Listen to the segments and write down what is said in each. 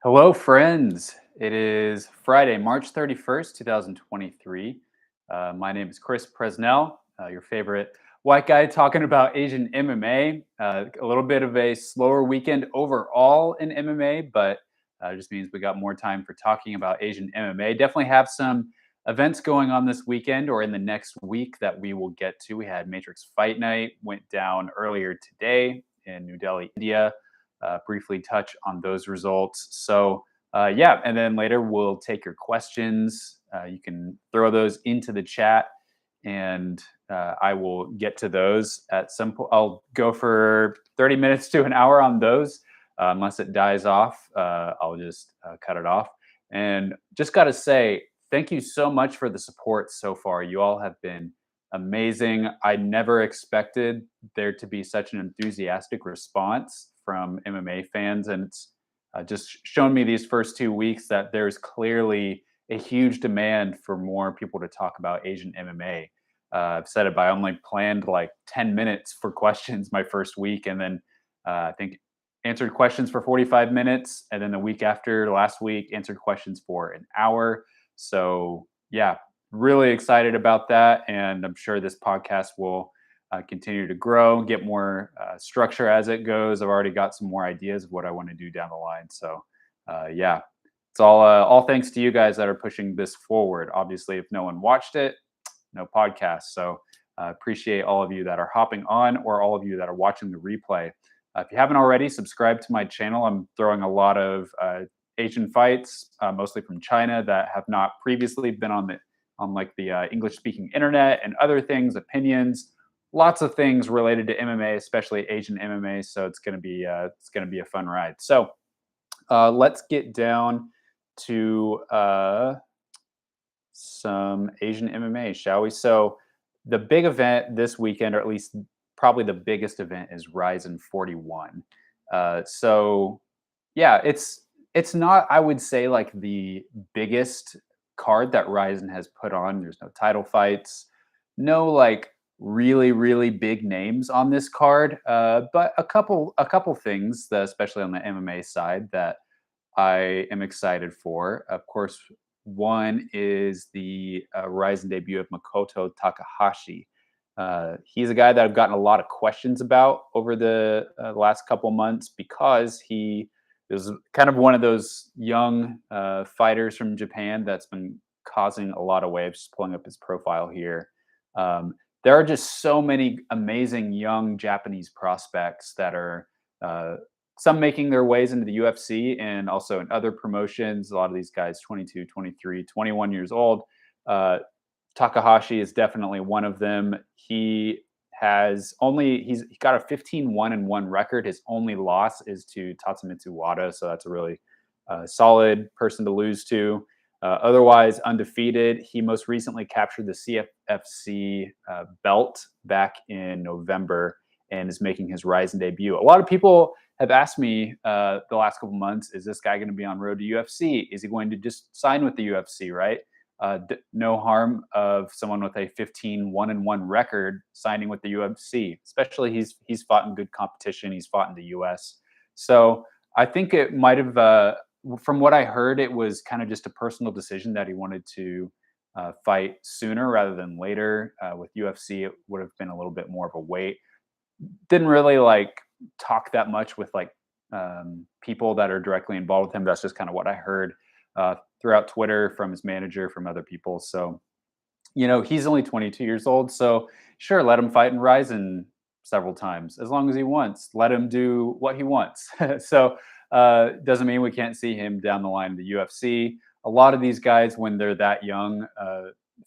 Hello, friends. It is Friday, March 31st, 2023. My name is Chris Presnell, your favorite white guy talking about Asian MMA. A little bit of a slower weekend overall in MMA, but just means we got more time for talking about Asian MMA. Definitely have some events going on this weekend or in the next week that we will get to. We had Matrix Fight Night, went down earlier today in New Delhi, India. Briefly touch on those results. Yeah, and then later we'll take your questions. You can throw those into the chat, and I will get to those at some point. I'll go for 30 minutes to an hour on those. Unless it dies off, I'll just cut it off. And just got to say, thank you so much for the support so far. You all have been amazing. I never expected there to be such an enthusiastic response from MMA fans, and it's just shown me these first 2 weeks that there's clearly a huge demand for more people to talk about Asian MMA. I've said it, but I only planned like 10 minutes for questions my first week, and then I think answered questions for 45 minutes, and then the week after last week answered questions for an hour. So yeah, really excited about that, and I'm sure this podcast will continue to grow, get more structure as it goes. I've already got some more ideas of what I want to do down the line. So, yeah, it's all thanks to you guys that are pushing this forward. Obviously, if no one watched it, no podcast. So, appreciate all of you that are hopping on, or all of you that are watching the replay. If you haven't already, subscribe to my channel. I'm throwing a lot of Asian fights, mostly from China, that have not previously been on like the English speaking internet, and other things, opinions, lots of things related to MMA, especially Asian MMA. So it's gonna be a fun ride. So let's get down to some Asian MMA, shall we? So the big event this weekend, or at least probably the biggest event, is RIZIN 41. So yeah, it's not, I would say, like the biggest card that RIZIN has put on. There's no title fights, no like really big names on this card, but a couple things, that, especially on the MMA side, that I am excited for. Of course, one is the RIZIN debut of Makoto Takahashi. He's a guy that I've gotten a lot of questions about over the last couple months, because he is kind of one of those young fighters from Japan that's been causing a lot of waves. Just pulling up his profile here. There are just so many amazing young Japanese prospects that are some making their ways into the UFC and also in other promotions. A lot of these guys 22, 23, 21 years old. Uh, Takahashi is definitely one of them. He's got a 15-1-1 record. His only loss is to Tatsumitsu Wada, so that's a really solid person to lose to. Otherwise undefeated. He most recently captured the CFFC belt back in November and is making his RIZIN debut. A lot of people have asked me the last couple months, is this guy going to be on road to UFC? Is he going to just sign with the UFC, right? No harm of someone with a 15-1-1 record signing with the UFC, especially he's fought in good competition. He's fought in the US. So I think it might have, from what I heard, it was kind of just a personal decision that he wanted to fight sooner rather than later. With UFC, it would have been a little bit more of a wait. Didn't really like talk that much with like people that are directly involved with him. That's just kind of what I heard throughout Twitter, from his manager, from other people. So, he's only 22 years old. So sure, let him fight in RIZIN several times as long as he wants. Let him do what he wants. So doesn't mean we can't see him down the line in the UFC. A lot of these guys, when they're that young,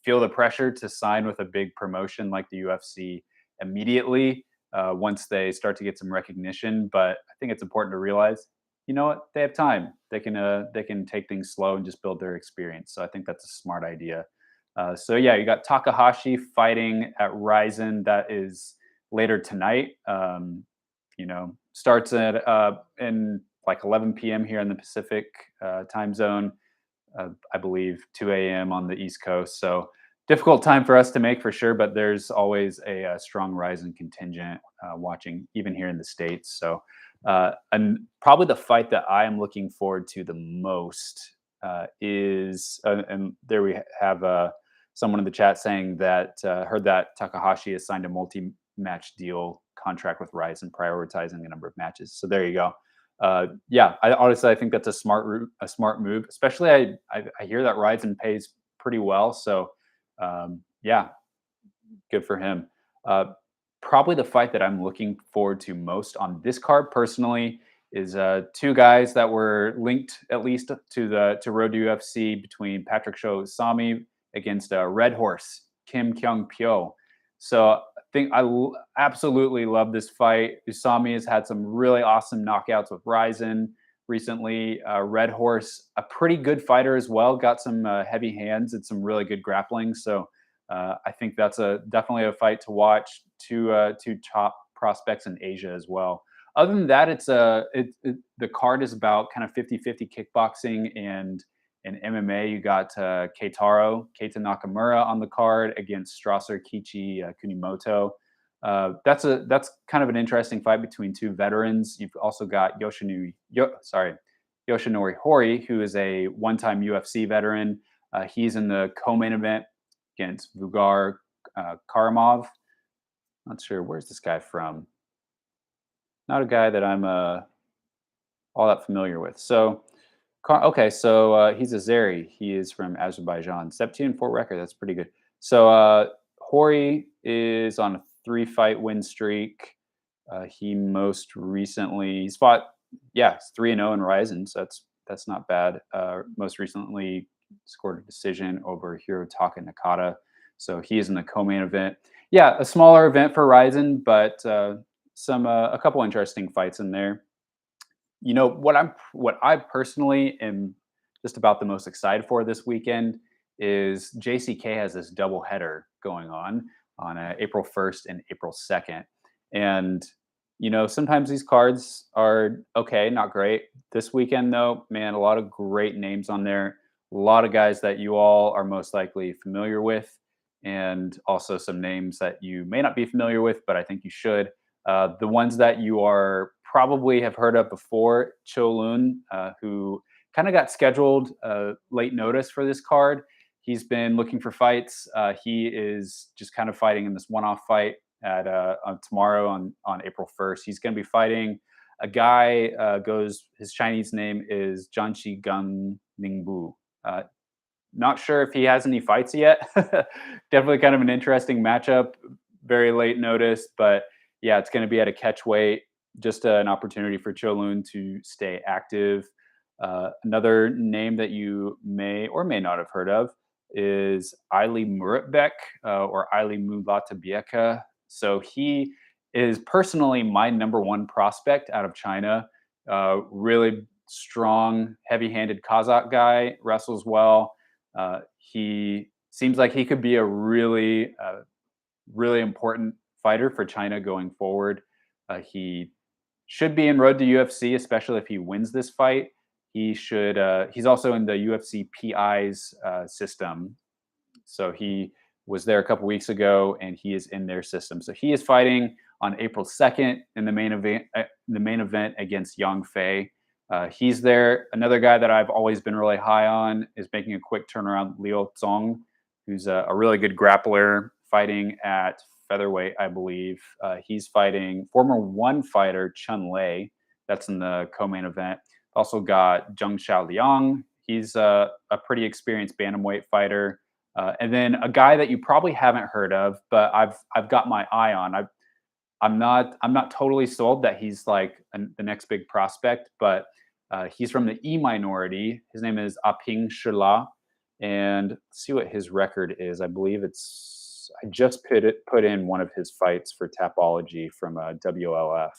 feel the pressure to sign with a big promotion like the UFC immediately once they start to get some recognition. But I think it's important to realize, you know what, they have time. They can take things slow and just build their experience. So I think that's a smart idea. So yeah, you got Takahashi fighting at RIZIN. That is later tonight. Starts at in like 11 p.m. here in the Pacific time zone. I believe 2 a.m. on the East Coast. So difficult time for us to make, for sure, but there's always a strong RIZIN contingent watching, even here in the States. So And probably the fight that I am looking forward to the most is, and there we have someone in the chat saying that heard that Takahashi has signed a multi-match deal contract with RIZIN, prioritizing the number of matches. So there you go. Yeah, I think that's a a smart move. Especially, I hear that RIZIN pays pretty well. So yeah, good for him. Uh, Probably the fight that I'm looking forward to most on this card personally is two guys that were linked at least to Road to UFC, between Patrick Show Usami against Red Horse Kim Kyung Pyo. So I think absolutely love this fight. Usami has had some really awesome knockouts with RIZIN recently. Red Horse, a pretty good fighter as well, got some heavy hands and some really good grappling. So I think that's definitely a fight to watch. Two top prospects in Asia as well. Other than that, the card is about kind of 50-50 kickboxing and MMA. You got Keita Nakamura on the card against Strasser Kichi Kunimoto. That's kind of an interesting fight between two veterans. You've also got Yoshinori Hori, who is a one-time UFC veteran. He's in the co-main event against Vugar Karamov. Not sure, where's this guy from? Not a guy that I'm all that familiar with. So, okay, so he's a Azeri. He is from Azerbaijan. 17-4 record. That's pretty good. So Hori is on a 3-fight win streak. He most recently he's fought, yeah, 3-0 in RIZIN. So that's not bad. Most recently scored a decision over Hirotaka Nakata. So he is in the co-main event. Yeah, a smaller event for RIZIN, but a couple interesting fights in there. You know what I personally am just about the most excited for this weekend is JCK has this double header going on April 1st and April 2nd. And sometimes these cards are okay, not great. This weekend though, man, a lot of great names on there. A lot of guys that you all are most likely familiar with, and also some names that you may not be familiar with, but I think you should. The ones that you are probably have heard of before, Cho Lun, who kind of got scheduled late notice for this card. He's been looking for fights. He is just kind of fighting in this one-off fight at tomorrow on April 1st. He's going to be fighting a guy. His Chinese name is Jianqi Gun Ningbu. Not sure if he has any fights yet. Definitely kind of an interesting matchup. Very late notice, but yeah, it's going to be at a catch weight. Just an opportunity for Cholun to stay active. Another name that you may or may not have heard of is Ali Muratbek or Ali Mulatabieka. So he is personally my number one prospect out of China. Really strong, heavy-handed Kazakh guy, wrestles well. He seems like he could be a really important fighter for China going forward. He should be in Road to UFC, especially if he wins this fight. He should. He's also in the UFC PI's system, so he was there a couple weeks ago, and he is in their system. So he is fighting on April 2nd in the main event against Yang Fei. He's there. Another guy that I've always been really high on is making a quick turnaround, Liu Zong, who's a really good grappler, fighting at featherweight, I believe. He's fighting former one fighter Chun Lei. That's in the co-main event. Also got Zheng Xiaoliang. He's a pretty experienced bantamweight fighter. And then a guy that you probably haven't heard of, but I've got my eye on. I'm not totally sold that he's like the next big prospect, but he's from the E minority. His name is Aping Shila, and let's see what his record is. I believe I just put in one of his fights for Tapology from WLF.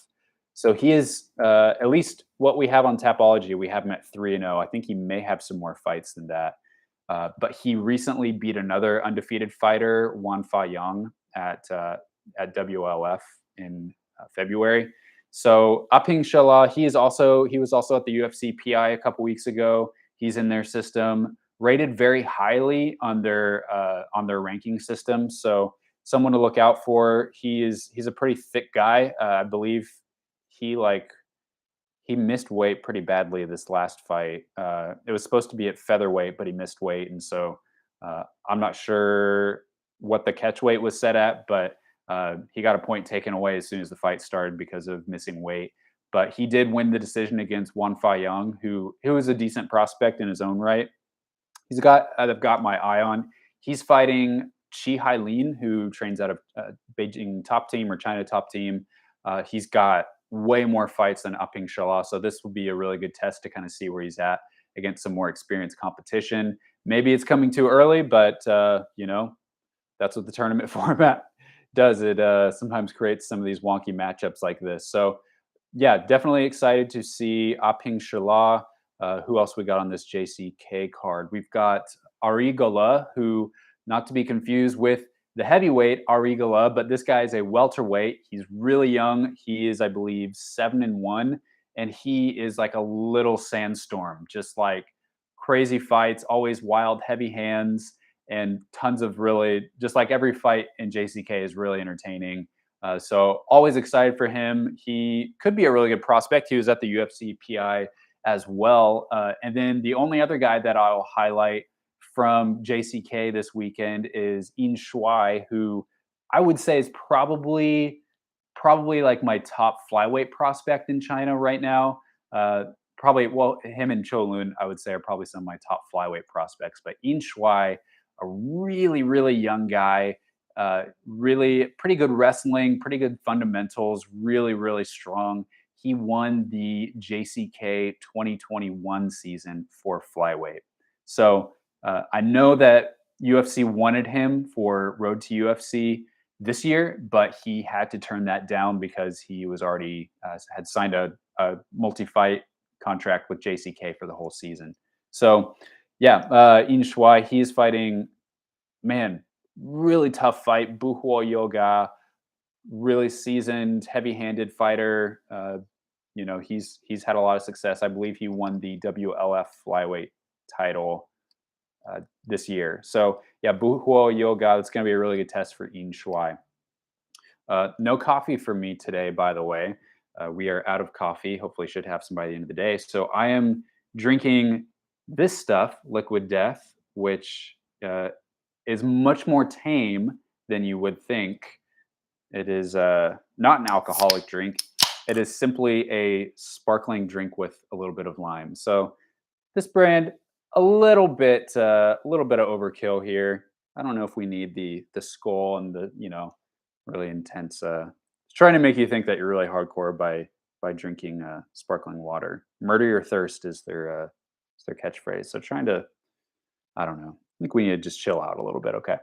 So he is at least what we have on Tapology. We have him at 3-0. I think he may have some more fights than that. But he recently beat another undefeated fighter, Wan Fa Yang, at WLF in February. So Aping Shala, he was also at the UFC PI a couple weeks ago. He's in their system, rated very highly on their ranking system. So someone to look out for. He's a pretty thick guy. I believe he he missed weight pretty badly this last fight. It was supposed to be at featherweight, but he missed weight, and so I'm not sure what the catch weight was set at, but he got a point taken away as soon as the fight started because of missing weight. But he did win the decision against Wan Fa Young, who is a decent prospect in his own right. I've got my eye on. He's fighting Chi Hailin, who trains out of Beijing top team or China top team. He's got way more fights than Upping Shala, so this will be a really good test to kind of see where he's at against some more experienced competition. Maybe it's coming too early, but that's what the tournament format does. It sometimes creates some of these wonky matchups like this. So yeah, definitely excited to see Aping Shala. Who else we got on this JCK card? We've got Arigala, who, not to be confused with the heavyweight Arigala, but this guy is a welterweight. He's really young. He is, I believe, 7-1, and he is like a little sandstorm, just like crazy fights, always wild, heavy hands, and tons of really, just like every fight in JCK is really entertaining. So always excited for him. He could be a really good prospect. He was at the UFC PI as well. And then the only other guy that I'll highlight from JCK this weekend is In Shuai, who I would say is probably like my top flyweight prospect in China right now. Probably, well, him and Cholun, I would say, are probably some of my top flyweight prospects. But In Shuai, a really, really young guy, really pretty good wrestling, pretty good fundamentals, really, really strong. He won the JCK 2021 season for flyweight. So I know that UFC wanted him for Road to UFC this year, but he had to turn that down because he was already had signed a multi-fight contract with JCK for the whole season. So yeah, In Shuai, he's fighting, man, really tough fight. Buhuo Yoga, really seasoned, heavy-handed fighter. He's had a lot of success. I believe he won the WLF flyweight title this year. So yeah, Buhuo Yoga. It's going to be a really good test for In Shuai. No coffee for me today, by the way. We are out of coffee. Hopefully, should have some by the end of the day. So I am drinking this stuff, Liquid Death, which is much more tame than you would think. It is not an alcoholic drink. It is simply a sparkling drink with a little bit of lime. So this brand, a little bit of overkill here. I don't know if we need the skull and the really intense. Trying to make you think that you're really hardcore by drinking sparkling water. Murder your thirst is their catchphrase. So trying to, I don't know. I think we need to just chill out a little bit. Okay.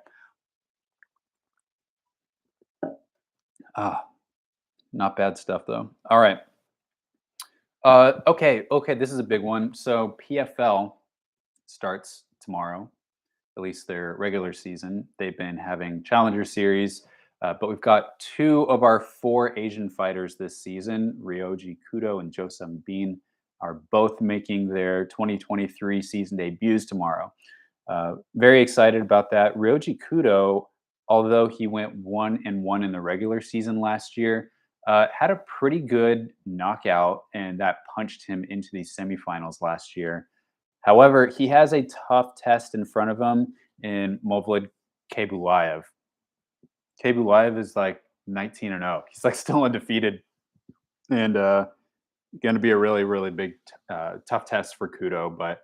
Ah, not bad stuff though. All right. Okay. This is a big one. So PFL starts tomorrow, at least their regular season. They've been having Challenger Series, but we've got two of our four Asian fighters this season, Ryoji Kudo and Jo Sung Bin, are both making their 2023 season debuts tomorrow. Very excited about that. Ryoji Kudo, although he went 1-1 in the regular season last year, had a pretty good knockout, and that punched him into the semifinals last year. However, he has a tough test in front of him in Movlid Kebulaev. Kebulaev is like 19-0. He's like still undefeated, and going to be a really, really big, tough test for Kudo. But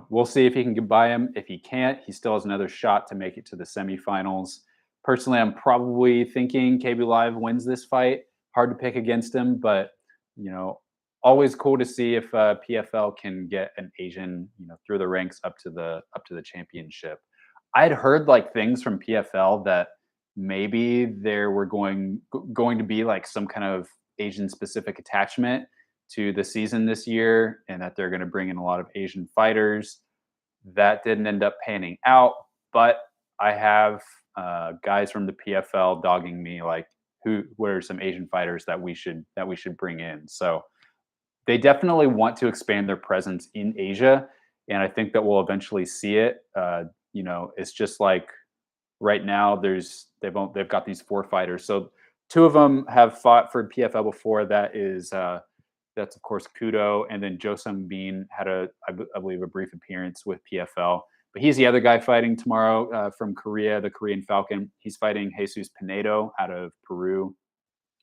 we'll see if he can get by him. If he can't, he still has another shot to make it to the semifinals. Personally, I'm probably thinking Kebulaev wins this fight. Hard to pick against him, but always cool to see if PFL can get an Asian, through the ranks up to the championship. I had heard like things from PFL that maybe there were going to be like some kind of Asian specific attachment to the season this year, and that they're going to bring in a lot of Asian fighters. That didn't end up panning out, but I have guys from the PFL dogging me like, what are some Asian fighters that we should bring in? So they definitely want to expand their presence in Asia, and I think that we'll eventually see it. It's just like right now they've got these four fighters. So two of them have fought for PFL before. That is That's of course Kudo, and then Jo Sung Bin had I believe a brief appearance with PFL. But he's the other guy fighting tomorrow from Korea, the Korean Falcon. He's fighting Jesus Pinedo out of Peru.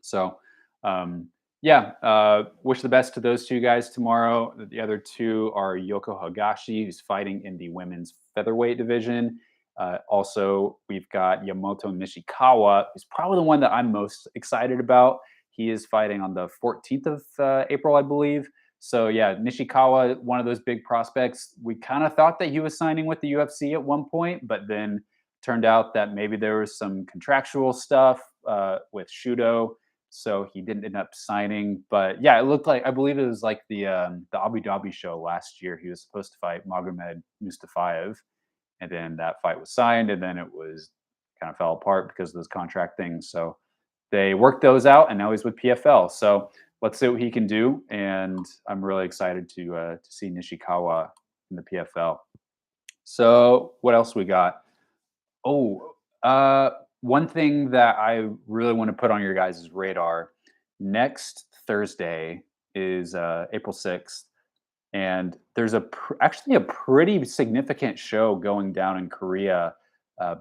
So, um, yeah, wish the best to those two guys tomorrow. The other two are Yoko Hagashi, who's fighting in the women's featherweight division. Also, we've got Yamato Nishikawa, who's probably the one that I'm most excited about. He is fighting on the 14th of April, I believe. So, yeah, Nishikawa, one of those big prospects. We kind of thought that he was signing with the UFC at one point, but then turned out that maybe there was some contractual stuff with Shudo, so he didn't end up signing. But yeah, it looked like, I believe it was like the Abu Dhabi show last year. He was supposed to fight Magomed Mustafayev, and then that fight was signed, and then it was kind of fell apart because of those contract things. So they worked those out, and now he's with PFL. So let's see what he can do, and I'm really excited to see Nishikawa in the PFL. So what else we got? Oh, one thing that I really want to put on your guys' radar, next Thursday is April 6th, and there's actually a pretty significant show going down in Korea uh,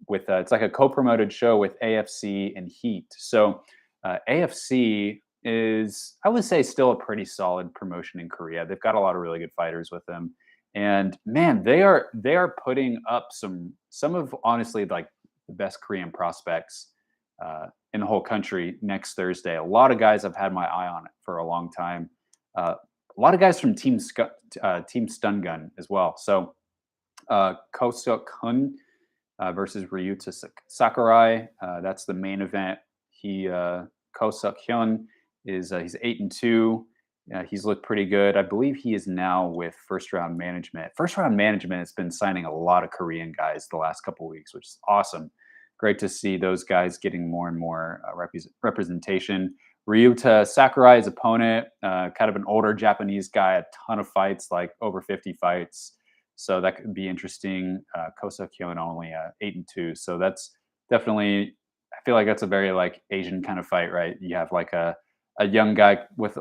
with it's like a co-promoted show with AFC and Heat. So AFC is, I would say, still a pretty solid promotion in Korea. They've got a lot of really good fighters with them, and man, they are putting up some of honestly like the best Korean prospects in the whole country next Thursday. A lot of guys I've had my eye on it for a long time. A lot of guys from Team Stun Gun as well. So Ko Seok Hun versus Ryuta Sakurai. That's the main event. Ko Seok Hyun is he's 8-2. He's looked pretty good. I believe he is now with First Round Management. First Round Management has been signing a lot of Korean guys the last couple of weeks, which is awesome. Great to see those guys getting more and more representation. Ryuta Sakurai's opponent, kind of an older Japanese guy, a ton of fights, like over 50 fights. So that could be interesting. Kosa Kyon only 8-2. So that's definitely, I feel like that's a very like Asian kind of fight, right? You have like a young guy with,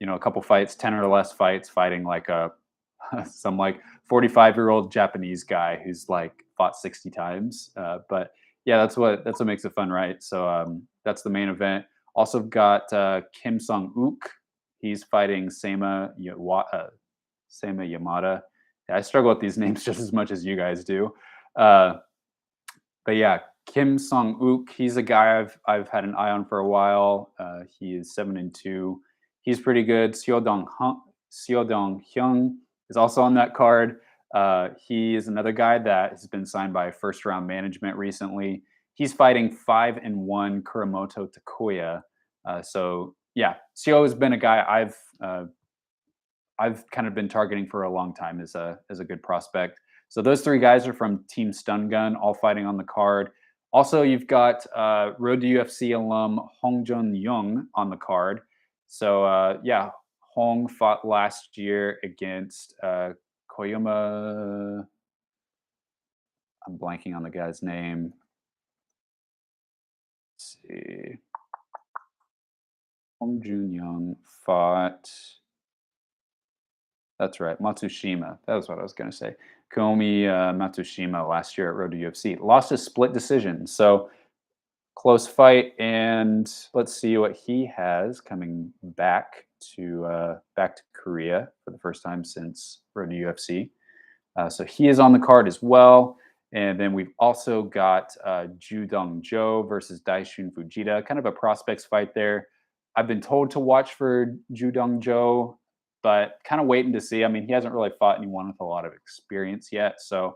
a couple fights, 10 or less fights, fighting like some like 45-year-old Japanese guy who's like fought 60 times. But yeah, that's what makes it fun, right? So that's the main event. Also got Kim Sung-uk. He's fighting Sema Yamada. Yeah, I struggle with these names just as much as you guys do. But yeah, Kim Sung-uk, he's a guy I've had an eye on for a while. He is 7-2. He's pretty good. Seo Dong Hyung is also on that card. He is another guy that has been signed by First Round Management recently. He's fighting 5-1 Kuramoto Takuya. So yeah, Seo has been a guy I've kind of been targeting for a long time as a good prospect. So those three guys are from Team Stun Gun, all fighting on the card. Also, you've got Road to UFC alum Hong Jun Young on the card. So yeah, Hong fought last year against Koyama. I'm blanking on the guy's name. Let's see. Hong Jun Young fought. That's right, Matsushima. That was what I was going to say. Komi Matsushima last year at Road to UFC. Lost a split decision. So close fight, and let's see what he has coming back to Korea for the first time since Road to UFC. So he is on the card as well. And then we've also got Ju Dong-jo versus Daishun Fujita, kind of a prospects fight there. I've been told to watch for Ju Dong-jo, but kind of waiting to see. I mean, he hasn't really fought anyone with a lot of experience yet. So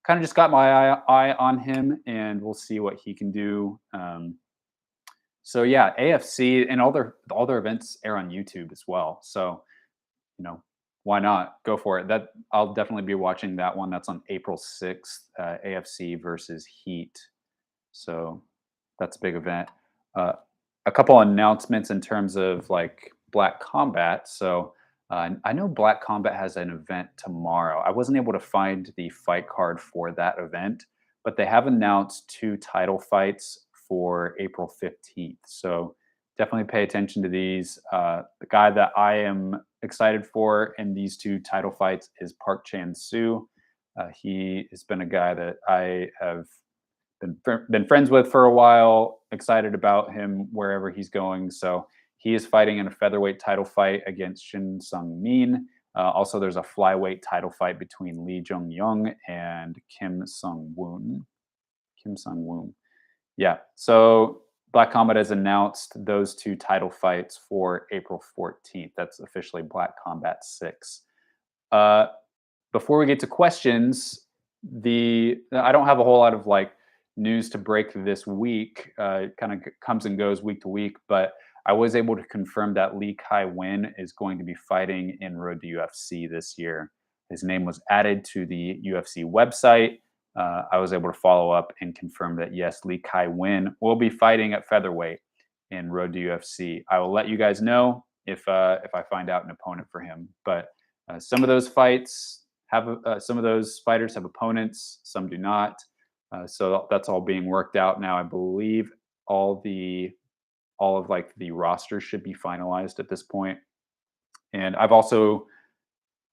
kind of just got my eye on him, and we'll see what he can do. So yeah, AFC and all their events air on YouTube as well. So why not go for it? That I'll definitely be watching that one. That's on April 6th, AFC versus Heat. So that's a big event. A couple announcements in terms of like Black Combat. So I know Black Combat has an event tomorrow. I wasn't able to find the fight card for that event, but they have announced 2 title fights for April 15th. So definitely pay attention to these. The guy that I am excited for in these two title fights is Park Chan Soo. He has been a guy that I have been friends with for a while. Excited about him wherever he's going. So he is fighting in a featherweight title fight against Shin Sung Min. Also, there's a flyweight title fight between Lee Jung Young and Kim Sung Woon. Kim Sung Woon. Yeah. So Black Combat has announced those two title fights for April 14th. That's officially Black Combat 6. Uh, Before we get to questions, I don't have a whole lot of like news to break this week. It kind of comes and goes week to week, but I was able to confirm that Lee Kai Win is going to be fighting in Road to UFC this year. His name was added to the UFC website. I was able to follow up and confirm that yes, Lee Kai Win will be fighting at featherweight in Road to UFC. I will let you guys know if I find out an opponent for him. But some of those fights have some of those fighters have opponents, some do not. So that's all being worked out now. I believe all of like the rosters should be finalized at this point. And I've also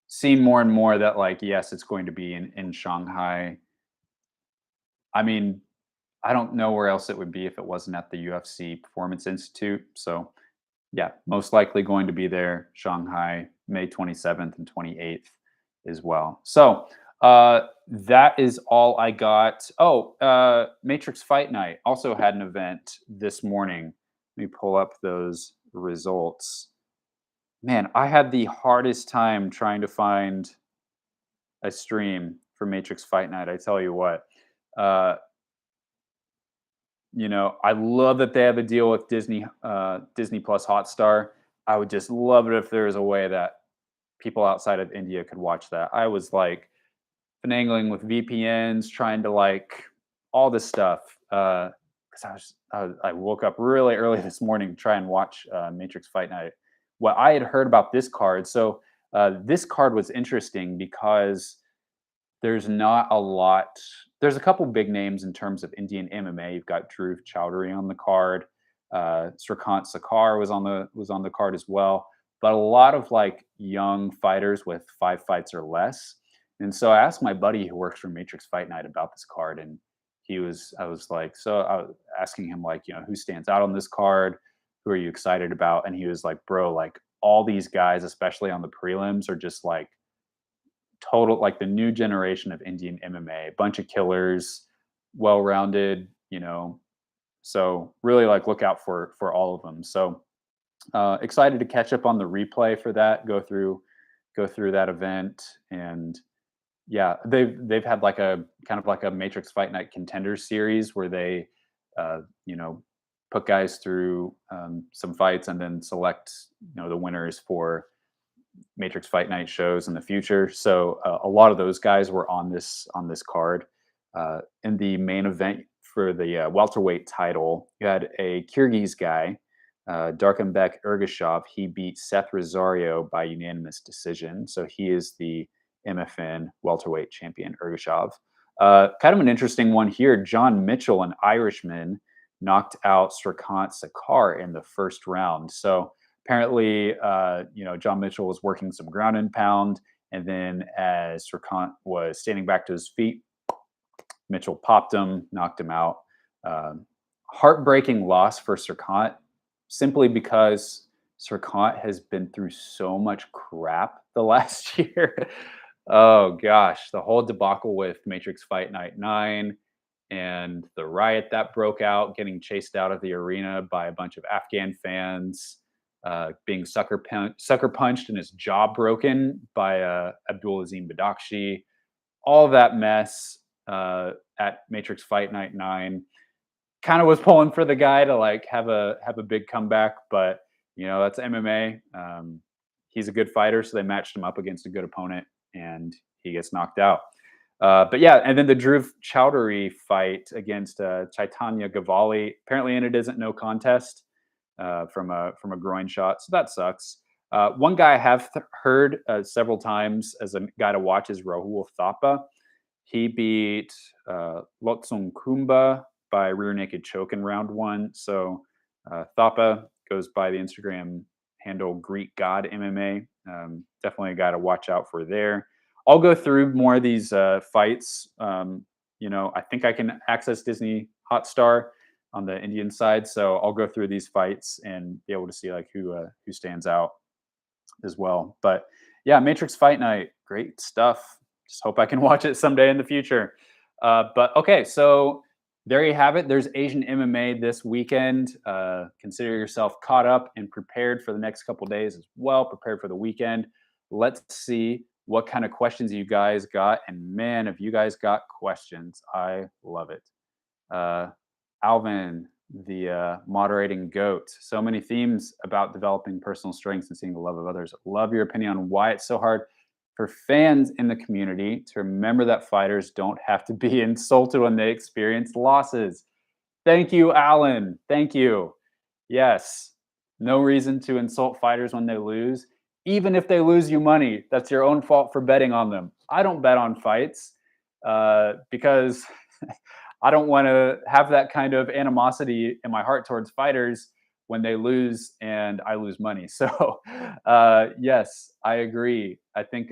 seen more and more that like yes, it's going to be in Shanghai. I mean, I don't know where else it would be if it wasn't at the UFC Performance Institute. So yeah, most likely going to be there, Shanghai, May 27th and 28th as well. So that is all I got. Oh, Matrix Fight Night also had an event this morning. Let me pull up those results. Man, I had the hardest time trying to find a stream for Matrix Fight Night. I tell you what. Uh, I love that they have a deal with Disney Plus Hotstar. I would just love it if there was a way that people outside of India could watch that. I was like finagling with VPNs, trying to like all this stuff. Because I woke up really early this morning to try and watch Matrix Fight Night. What I had heard about this card, so this card was interesting because there's not a lot. There's a couple big names in terms of Indian MMA. You've got Dhruv Chowdhury on the card. Srikant Sakar was on the card as well. But a lot of like young fighters with 5 fights or less. And so I asked my buddy who works for Matrix Fight Night about this card, and I was like, so I was asking him like, who stands out on this card? Who are you excited about? And he was like, bro, like all these guys, especially on the prelims, are just like total like the new generation of Indian MMA, a bunch of killers, well-rounded, So really like look out for all of them. So excited to catch up on the replay for that, go through that event. And yeah, they've had like a kind of like a Matrix Fight Night Contenders series where they put guys through some fights and then select the winners for Matrix Fight Night shows in the future. So a lot of those guys were on this card. In the main event for the welterweight title, you had a Kyrgyz guy, Darkenbek Ergashov. He beat Seth Rosario by unanimous decision. So he is the MFN welterweight champion, Ergashov. Kind of an interesting one here. John Mitchell, an Irishman, knocked out Srikant Sakar in the first round. So apparently, John Mitchell was working some ground and pound, and then as Srikant was standing back to his feet, Mitchell popped him, knocked him out. Heartbreaking loss for Srikant, simply because Srikant has been through so much crap the last year. Oh gosh, the whole debacle with Matrix Fight Night 9 and the riot that broke out, getting chased out of the arena by a bunch of Afghan fans, being sucker punched and his jaw broken by Abdulazim Badakshi. All that mess at Matrix Fight Night 9. Kind of was pulling for the guy to like have a big comeback, but that's MMA. He's a good fighter, so they matched him up against a good opponent, and he gets knocked out. But yeah, and then the Dhruv Chowdhury fight against Chaitanya Gavali apparently ended as no contest from a groin shot, so that sucks. One guy I have heard several times as a guy to watch is Rahul Thapa. He beat Lotsung Kumba by rear naked choke in round 1. So Thapa goes by the Instagram handle Greek God MMA. Definitely a guy to watch out for there. I'll go through more of these fights. I think I can access Disney Hotstar on the Indian side, so I'll go through these fights and be able to see like who stands out as well. But yeah, Matrix Fight Night, great stuff. Just hope I can watch it someday in the future. But okay, so there you have it. There's Asian MMA this weekend. Consider yourself caught up and prepared for the next couple days as well. Prepared for the weekend. Let's see what kind of questions you guys got. And man, if you guys got questions, I love it. Alvin, the moderating goat. So many themes about developing personal strengths and seeing the love of others. Love your opinion on why it's so hard for fans in the community to remember that fighters don't have to be insulted when they experience losses. Thank you, Alan. Thank you. Yes, no reason to insult fighters when they lose. Even if they lose you money, that's your own fault for betting on them. I don't bet on fights because I don't want to have that kind of animosity in my heart towards fighters when they lose and I lose money. So, yes, I agree. I think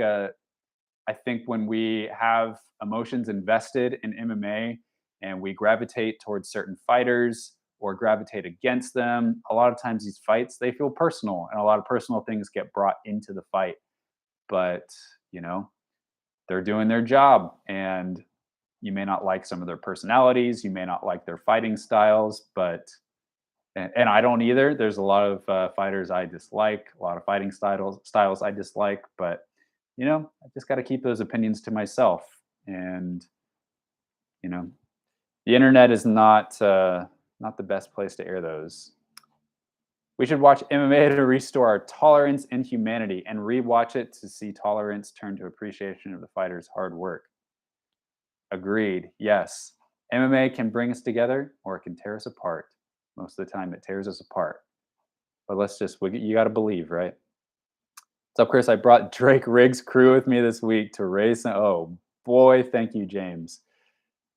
when we have emotions invested in MMA and we gravitate towards certain fighters or gravitate against them, a lot of times these fights they feel personal, and a lot of personal things get brought into the fight. But you know, they're doing their job, and you may not like some of their personalities, you may not like their fighting styles, but and I don't either. There's a lot of fighters I dislike, a lot of fighting styles I dislike, but I just got to keep those opinions to myself. And you know, the internet is not the best place to air those. We should watch MMA to restore our tolerance and humanity, and rewatch it to see tolerance turn to appreciation of the fighter's hard work. Agreed. Yes. MMA can bring us together or it can tear us apart. Most of the time, it tears us apart. But you got to believe, right? What's up, Chris? I brought Drake Riggs crew with me this week to race. Oh, boy. Thank you, James.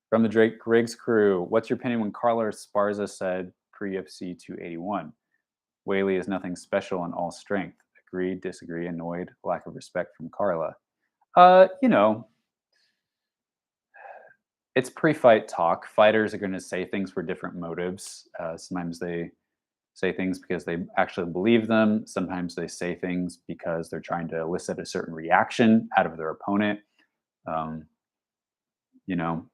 From the Drake Riggs crew, what's your opinion when Carla Esparza said pre-UFC 281? Whaley is nothing special in all strength. Agreed, disagree, annoyed, lack of respect from Carla. It's pre-fight talk. Fighters are going to say things for different motives. Sometimes they say things because they actually believe them. Sometimes they say things because they're trying to elicit a certain reaction out of their opponent. Um, you know,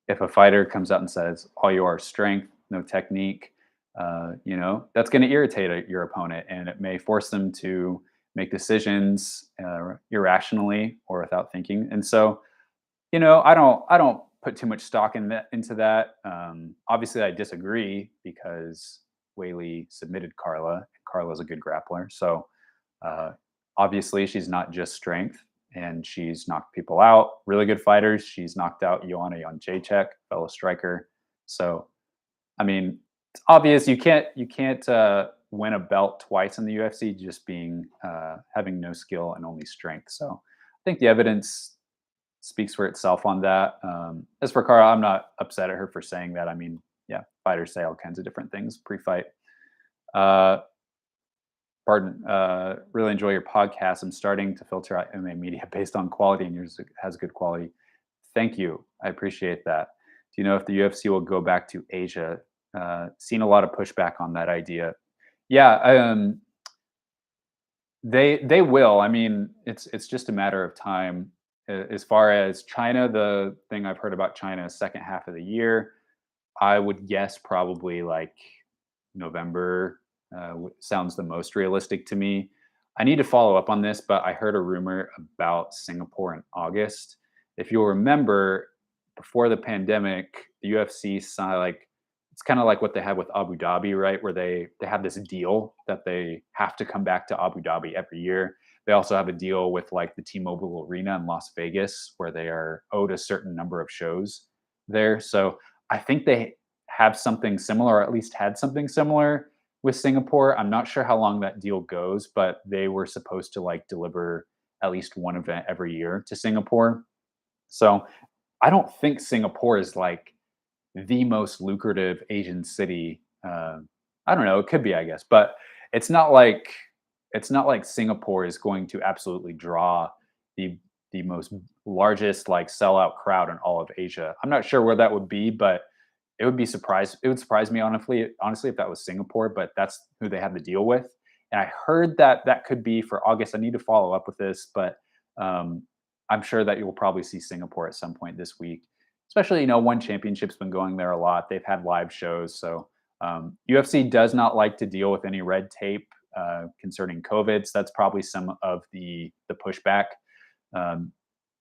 if a fighter comes out and says, all you are strength, no technique, that's going to irritate your opponent, and it may force them to make decisions irrationally or without thinking. And so, I don't put too much stock into that. Obviously, I disagree because Whaley submitted Carla. Carla's a good grappler, so obviously she's not just strength, and she's knocked people out. Really good fighters. She's knocked out Joanna JCK, fellow striker. So, I mean, it's obvious you can't win a belt twice in the UFC just being having no skill and only strength. So, I think the evidence speaks for itself on that. As for Carla, I'm not upset at her for saying that. I mean, yeah, fighters say all kinds of different things pre-fight. Really enjoy your podcast. I'm starting to filter out MMA media based on quality, and yours has good quality. Thank you. I appreciate that. Do you know if the UFC will go back to Asia? Seen a lot of pushback on that idea. Yeah, they will. I mean, it's just a matter of time. As far as China, the thing I've heard about China is second half of the year. I would guess probably like November sounds the most realistic to me. I need to follow up on this, but I heard a rumor about Singapore in August. If you'll remember, before the pandemic, the UFC saw it's kind of like what they had with Abu Dhabi, right? Where they have this deal that they have to come back to Abu Dhabi every year. They also have a deal with like the T-Mobile Arena in Las Vegas, where they are owed a certain number of shows there. So I think they have something similar, or at least had something similar with Singapore. I'm not sure how long that deal goes, but they were supposed to like deliver at least one event every year to Singapore. So I don't think Singapore is like the most lucrative Asian city I don't know, it could be, I guess, but it's not like it's not like Singapore is going to absolutely draw the the most largest, like, sellout crowd in all of Asia. I'm not sure where that would be, but it would surprise me honestly if that was Singapore, but that's who they have to deal with, and I heard that that could be for August. I need to follow up with this, but, um, I'm sure that you'll probably see Singapore at some point this week, especially, One Championship's been going there a lot. They've had live shows, so UFC does not like to deal with any red tape concerning COVID. So that's probably some of the pushback, um,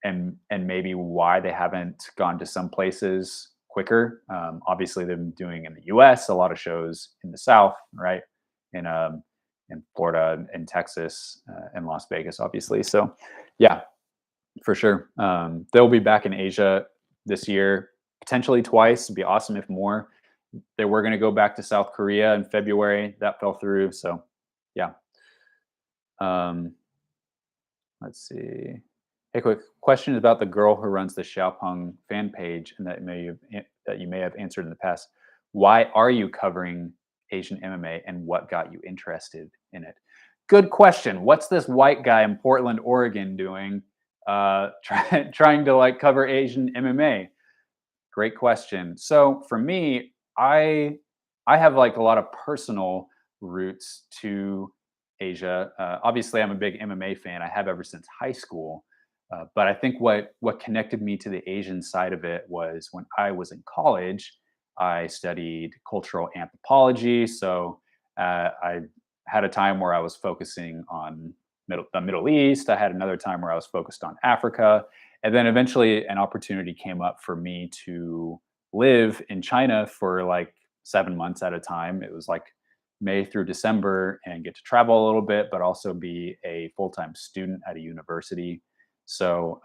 and maybe why they haven't gone to some places quicker. Obviously, they've been doing in the U.S. a lot of shows in the South, right? In in Florida and Texas and Las Vegas, obviously. So, yeah, for sure. They'll be back in Asia this year, potentially twice. It'd be awesome if more. They were going to go back to South Korea in February. That fell through. So, yeah. Um, let's see. Hey, quick question about the girl who runs the Xiaopeng fan page, and that you may have answered in the past. Why are you covering Asian MMA, and what got you interested in it? Good question. What's this white guy in Portland, Oregon, doing? Trying to like cover Asian MMA. Great question. So for me, I have like a lot of personal roots to Asia. Obviously, I'm a big MMA fan. I have ever since high school. But I think what connected me to the Asian side of it was when I was in college. I studied cultural anthropology, so I had a time where I was focusing on the Middle East. I had another time where I was focused on Africa, and then eventually an opportunity came up for me to live in China for like 7 months at a time. It was like May through December and get to travel a little bit, but also be a full time student at a university. So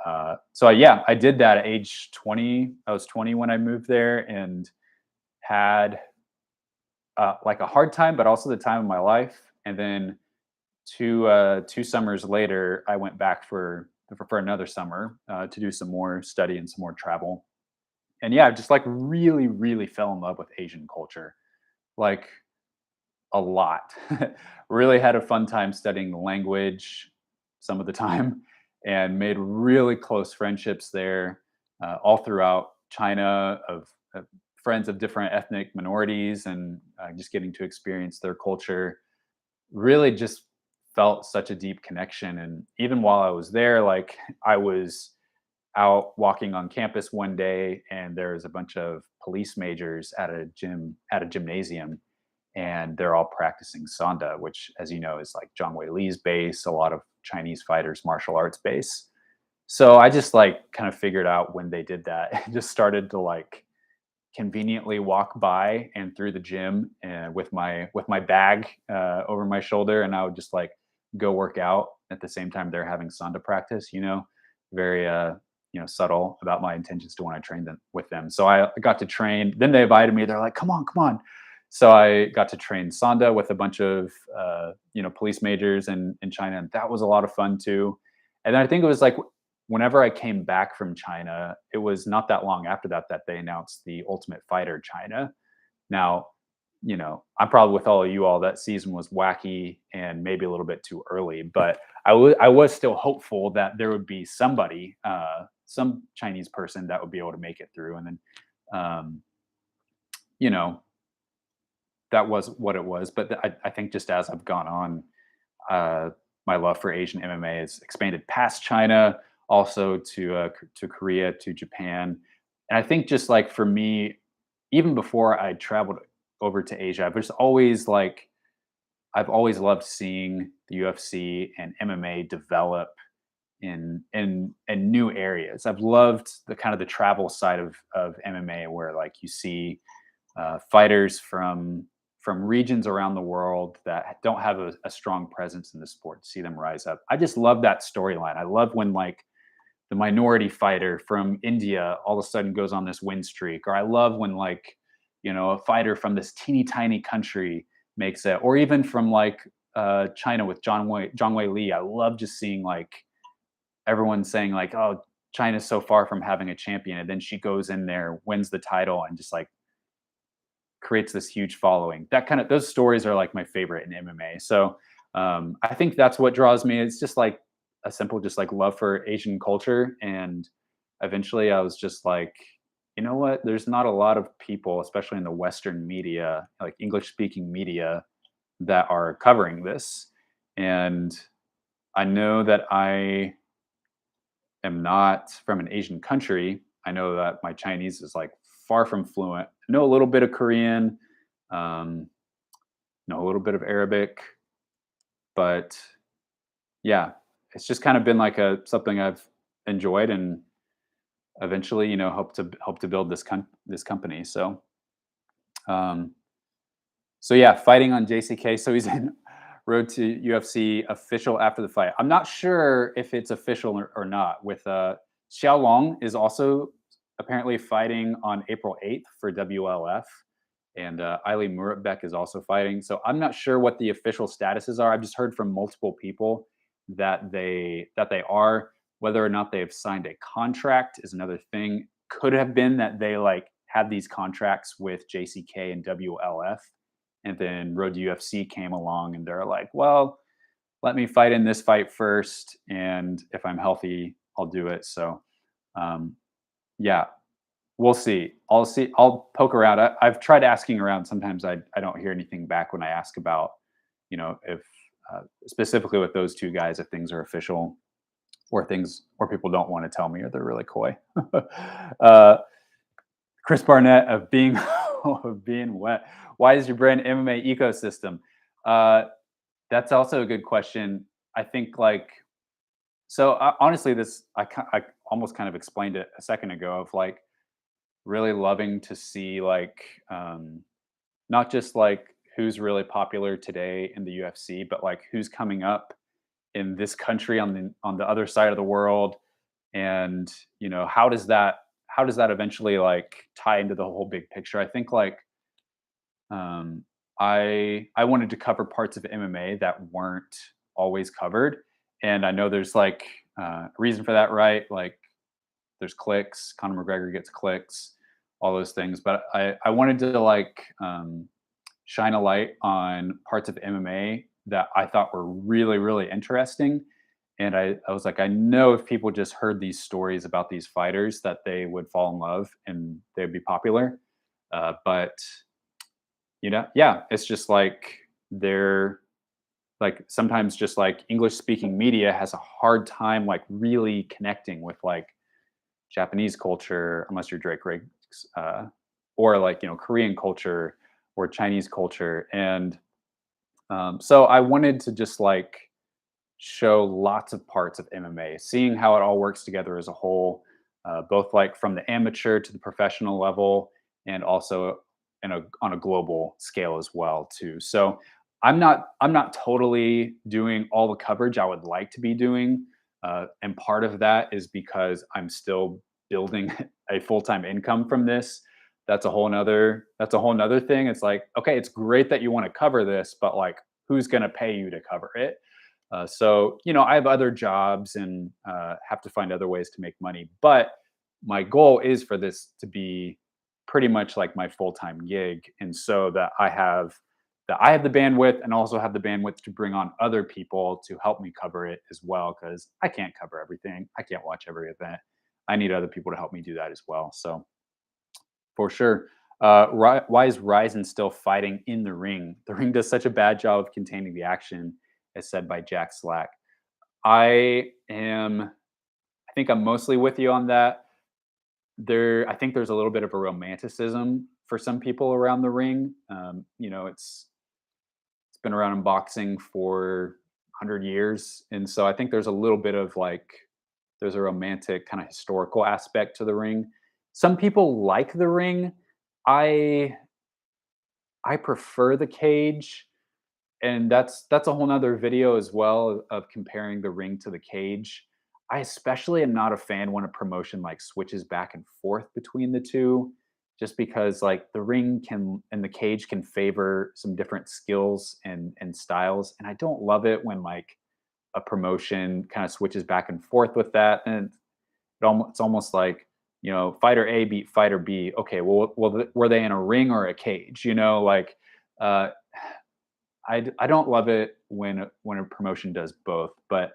yeah, I did that at age 20. I was 20 when I moved there and had like a hard time, but also the time of my life. And then two summers later, I went back for another summer to do some more study and some more travel. And yeah, just like really, really fell in love with Asian culture, like a lot. Really had a fun time studying the language some of the time, and made really close friendships there all throughout China of friends of different ethnic minorities, and just getting to experience their culture really just felt such a deep connection. And even while I was there, like I was out walking on campus one day and there was a bunch of police majors at a gymnasium, and they're all practicing Sanda, which, as you know, is like Zhang Wei Li's base, a lot of Chinese fighters martial arts base. So I just like kind of figured out when they did that and just started to like conveniently walk by and through the gym and with my bag over my shoulder, and I would just like go work out at the same time they're having Sanda practice. Very subtle about my intentions to when I trained them with them. So I got to train. Then they invited me. They're like, "Come on, come on." So I got to train Sanda with a bunch of police majors in China, and that was a lot of fun too. And then I think it was like whenever I came back from China, it was not that long after that that they announced the Ultimate Fighter China. Now, I'm probably with all of you all, that season was wacky and maybe a little bit too early, but I was still hopeful that there would be somebody, some Chinese person that would be able to make it through. And then, you know, that was what it was. But I think just as I've gone on, uh, my love for Asian MMA has expanded past China, also to Korea, to Japan, and I think just like for me, even before I traveled over to Asia, I've always loved seeing the UFC and MMA develop in new areas. I've loved the kind of the travel side of MMA, where like you see fighters from regions around the world that don't have a strong presence in the sport, see them rise up. I just love that storyline. I love when like the minority fighter from India all of a sudden goes on this win streak, or I love when like a fighter from this teeny tiny country makes it, or even from like China with Zhang Wei Li. I love just seeing like everyone saying like, "Oh, China's so far from having a champion," and then she goes in there, wins the title, and just like creates this huge following. That kind of those stories are like my favorite in MMA. So I think that's what draws me. It's just like a simple, just like love for Asian culture. And eventually I was just like, you know what? There's not a lot of people, especially in the Western media, like English speaking media, that are covering this. And I know that I am not from an Asian country. I know that my Chinese is like far from fluent. I know a little bit of Korean, um, know a little bit of Arabic, but yeah, it's just kind of been like a something I've enjoyed, and eventually, hope to build this company. Um, so yeah, fighting on JCK. So he's in road to UFC official after the fight. I'm not sure if it's official or not. With Xiao Long is also apparently fighting on April 8th for WLF, and Eiley Muratbeck is also fighting. So I'm not sure what the official statuses are. I've just heard from multiple people that they are. Whether or not they've signed a contract is another thing. Could have been that they like had these contracts with JCK and WLF, and then Road to UFC came along and they're like, well, let me fight in this fight first, and if I'm healthy, I'll do it. So um, yeah, we'll see. I'll see. I'll poke around. I've tried asking around. Sometimes I don't hear anything back when I ask about, if specifically with those two guys, if things are official, or people don't want to tell me, or they're really coy. uh, Chris Barnett of being of being wet. Why is your brand MMA ecosystem? Uh, that's also a good question. I think honestly, this I almost kind of explained it a second ago, of like really loving to see like not just like who's really popular today in the UFC, but like who's coming up in this country on the other side of the world, and how does that eventually like tie into the whole big picture. I think like um, I wanted to cover parts of MMA that weren't always covered, and I know there's like a reason for that, right? Like there's clicks. Conor McGregor gets clicks, all those things. But I wanted to like shine a light on parts of MMA that I thought were really, really interesting. And I was like, I know if people just heard these stories about these fighters, that they would fall in love and they'd be popular. But yeah, it's just like they're like sometimes just like English speaking media has a hard time like really connecting with like Japanese culture, unless you're Drake Riggs, or like Korean culture or Chinese culture. And so I wanted to just like show lots of parts of MMA, seeing how it all works together as a whole, both like from the amateur to the professional level, and also on a global scale as well too. So I'm not totally doing all the coverage I would like to be doing, and part of that is because I'm still building a full-time income from this. That's a whole nother thing. It's like, okay, it's great that you want to cover this, but like, who's going to pay you to cover it? So, I have other jobs and have to find other ways to make money. But my goal is for this to be pretty much like my full time gig, and so that I have the bandwidth, and also have the bandwidth to bring on other people to help me cover it as well, because I can't cover everything. I can't watch every event. I need other people to help me do that as well. So for sure. Why is RIZIN still fighting in the ring? The ring does such a bad job of containing the action, as said by Jack Slack. I think I'm mostly with you on that. I think there's a little bit of a romanticism for some people around the ring. It's been around in boxing for 100 years, and so I think there's a little bit of like there's a romantic kind of historical aspect to the ring. Some people like the ring. I I prefer the cage, and that's a whole nother video as well of comparing the ring to the cage. I especially am not a fan when a promotion like switches back and forth between the two, just because like the ring can and the cage can favor some different skills and styles, and I don't love it when like a promotion kind of switches back and forth with that, and it's almost like fighter A beat fighter B. Okay, well, were they in a ring or a cage? Like, uh, I don't love it when a promotion does both, but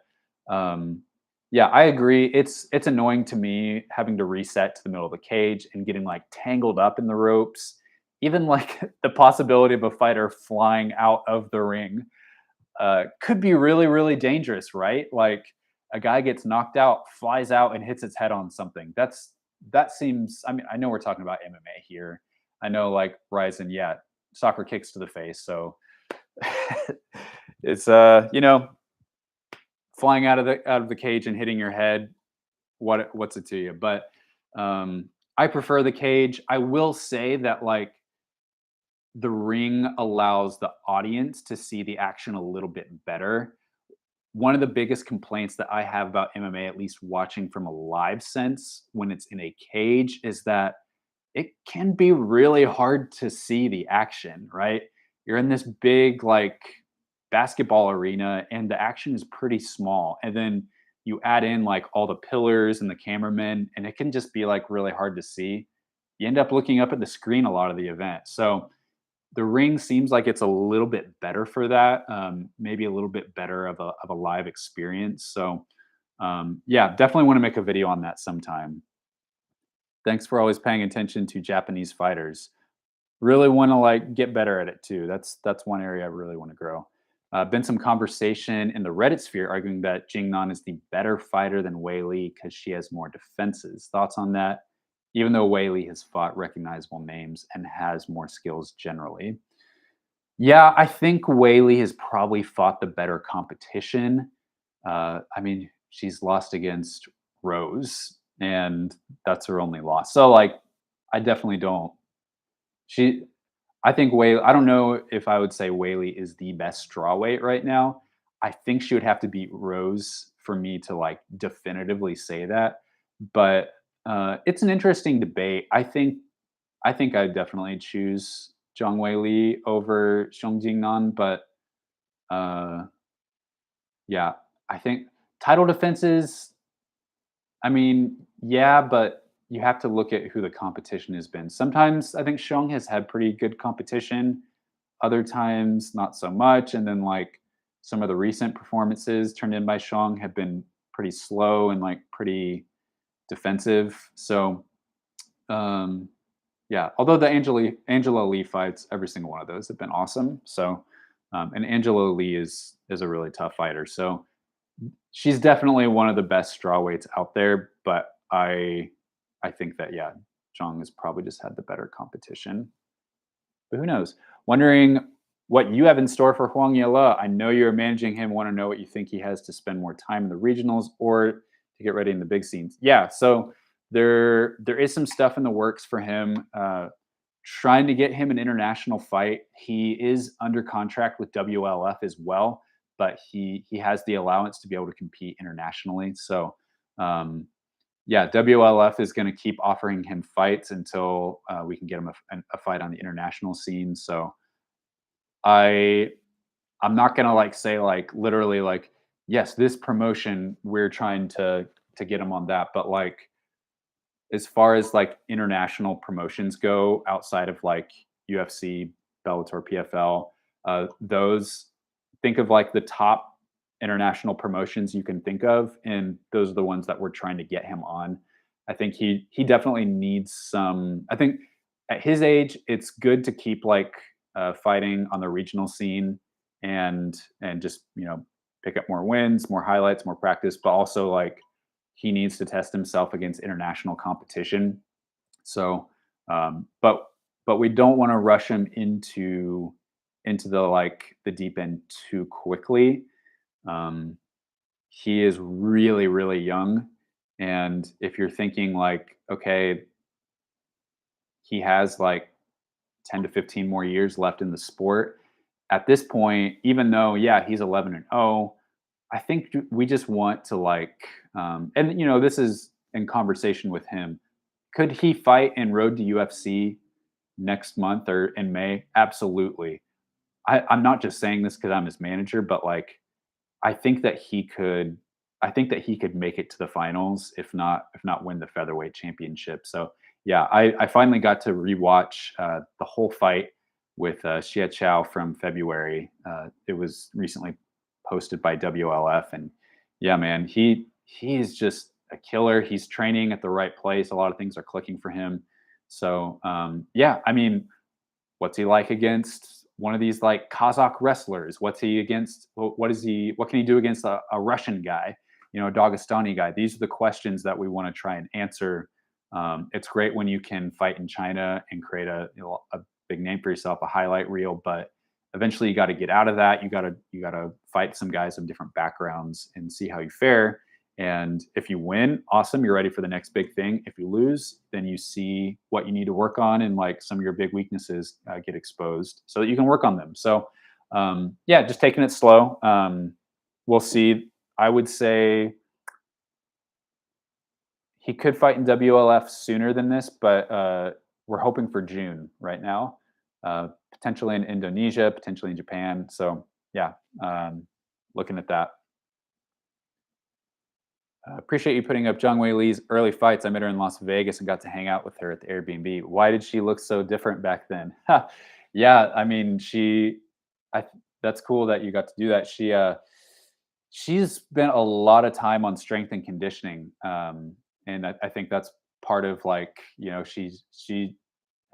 um, yeah, I agree. It's annoying to me having to reset to the middle of the cage and getting like tangled up in the ropes. Even like the possibility of a fighter flying out of the ring could be really, really dangerous, right? Like a guy gets knocked out, flies out, and hits his head on something. That seems. I mean, I know we're talking about MMA here. I know, like RIZIN, yeah, soccer kicks to the face. So it's flying out of the cage and hitting your head. What's it to you? But I prefer the cage. I will say that like the ring allows the audience to see the action a little bit better. One of the biggest complaints that I have about MMA, at least watching from a live sense when it's in a cage, is that it can be really hard to see the action, right? You're in this big, like, basketball arena, and the action is pretty small. And then you add in like all the pillars and the cameramen, and it can just be like really hard to see. You end up looking up at the screen a lot of the event. So the ring seems like it's a little bit better for that, maybe a little bit better of a live experience. So, yeah, definitely want to make a video on that sometime. Thanks for always paying attention to Japanese fighters. Really want to like get better at it too. That's one area I really want to grow. Been some conversation in the Reddit sphere arguing that Jingnan is the better fighter than Wei Li because she has more defenses. Thoughts on that? Even though Wei Li has fought recognizable names and has more skills generally. Yeah, I think Wei Li has probably fought the better competition. I mean, she's lost against Rose, and that's her only loss. So, like, I definitely don't. She, I think I don't know if I would say Whaley is the best strawweight right now. I think she would have to beat Rose for me to like definitively say that. But it's an interesting debate. I think I'd definitely choose Zhang Weili over Xiong Jingnan, but uh, yeah, I think title defenses. I mean, yeah, but you have to look at who the competition has been. Sometimes I think Xiong has had pretty good competition. Other times, not so much. And then like some of the recent performances turned in by Xiong have been pretty slow and like pretty defensive. So yeah, although the Angela Lee fights, every single one of those have been awesome. So and Angela Lee is a really tough fighter. So she's definitely one of the best strawweights out there. But I think that yeah, Zhang has probably just had the better competition. But who knows? Wondering what you have in store for Huang Yele. I know you're managing him. Want to know what you think he has to spend more time in the regionals or to get ready in the big scenes. Yeah, so there is some stuff in the works for him. Trying to get him an international fight. He is under contract with WLF as well, but he has the allowance to be able to compete internationally. So yeah, WLF is going to keep offering him fights until we can get him a fight on the international scene. So I I'm not going to like say like literally like yes, this promotion we're trying to get him on that, but like as far as like international promotions go outside of like UFC, Bellator, PFL, those think of like the top international promotions you can think of, and those are the ones that we're trying to get him on. I think he definitely needs some. I think at his age, it's good to keep like fighting on the regional scene and just pick up more wins, more highlights, more practice, but also like he needs to test himself against international competition. So, but we don't want to rush him into the like the deep end too quickly. Um, he is really really young, and if you're thinking like, okay, he has like 10 to 15 more years left in the sport. At this point, even though yeah, he's 11-0, I think we just want to like, and this is in conversation with him. Could he fight and road to UFC next month or in May? Absolutely. I'm not just saying this because I'm his manager, but like, I think that he could I think that he could make it to the finals, if not win the featherweight championship. So yeah, I finally got to rewatch the whole fight with Xie Chao from February. It was recently posted by WLF, and yeah, man, he is just a killer. He's training at the right place. A lot of things are clicking for him. So yeah, I mean, what's he like against one of these like Kazakh wrestlers? What's he against? What is he? What can he do against a Russian guy? A Dagestani guy. These are the questions that we want to try and answer. It's great when you can fight in China and create a big name for yourself, a highlight reel. But eventually, you got to get out of that. You got to fight some guys of different backgrounds and see how you fare. And if you win, awesome, you're ready for the next big thing. If you lose, then you see what you need to work on, and like some of your big weaknesses get exposed so that you can work on them. So, yeah, just taking it slow. We'll see. I would say he could fight in WLF sooner than this, but we're hoping for June right now. Potentially in Indonesia, potentially in Japan. So, yeah, looking at that. Appreciate you putting up Zhang Wei Li's early fights. I met her in Las Vegas and got to hang out with her at the Airbnb. Why did she look so different back then? Yeah, I mean, I that's cool that you got to do that. She's spent a lot of time on strength and conditioning, and I think that's part of like she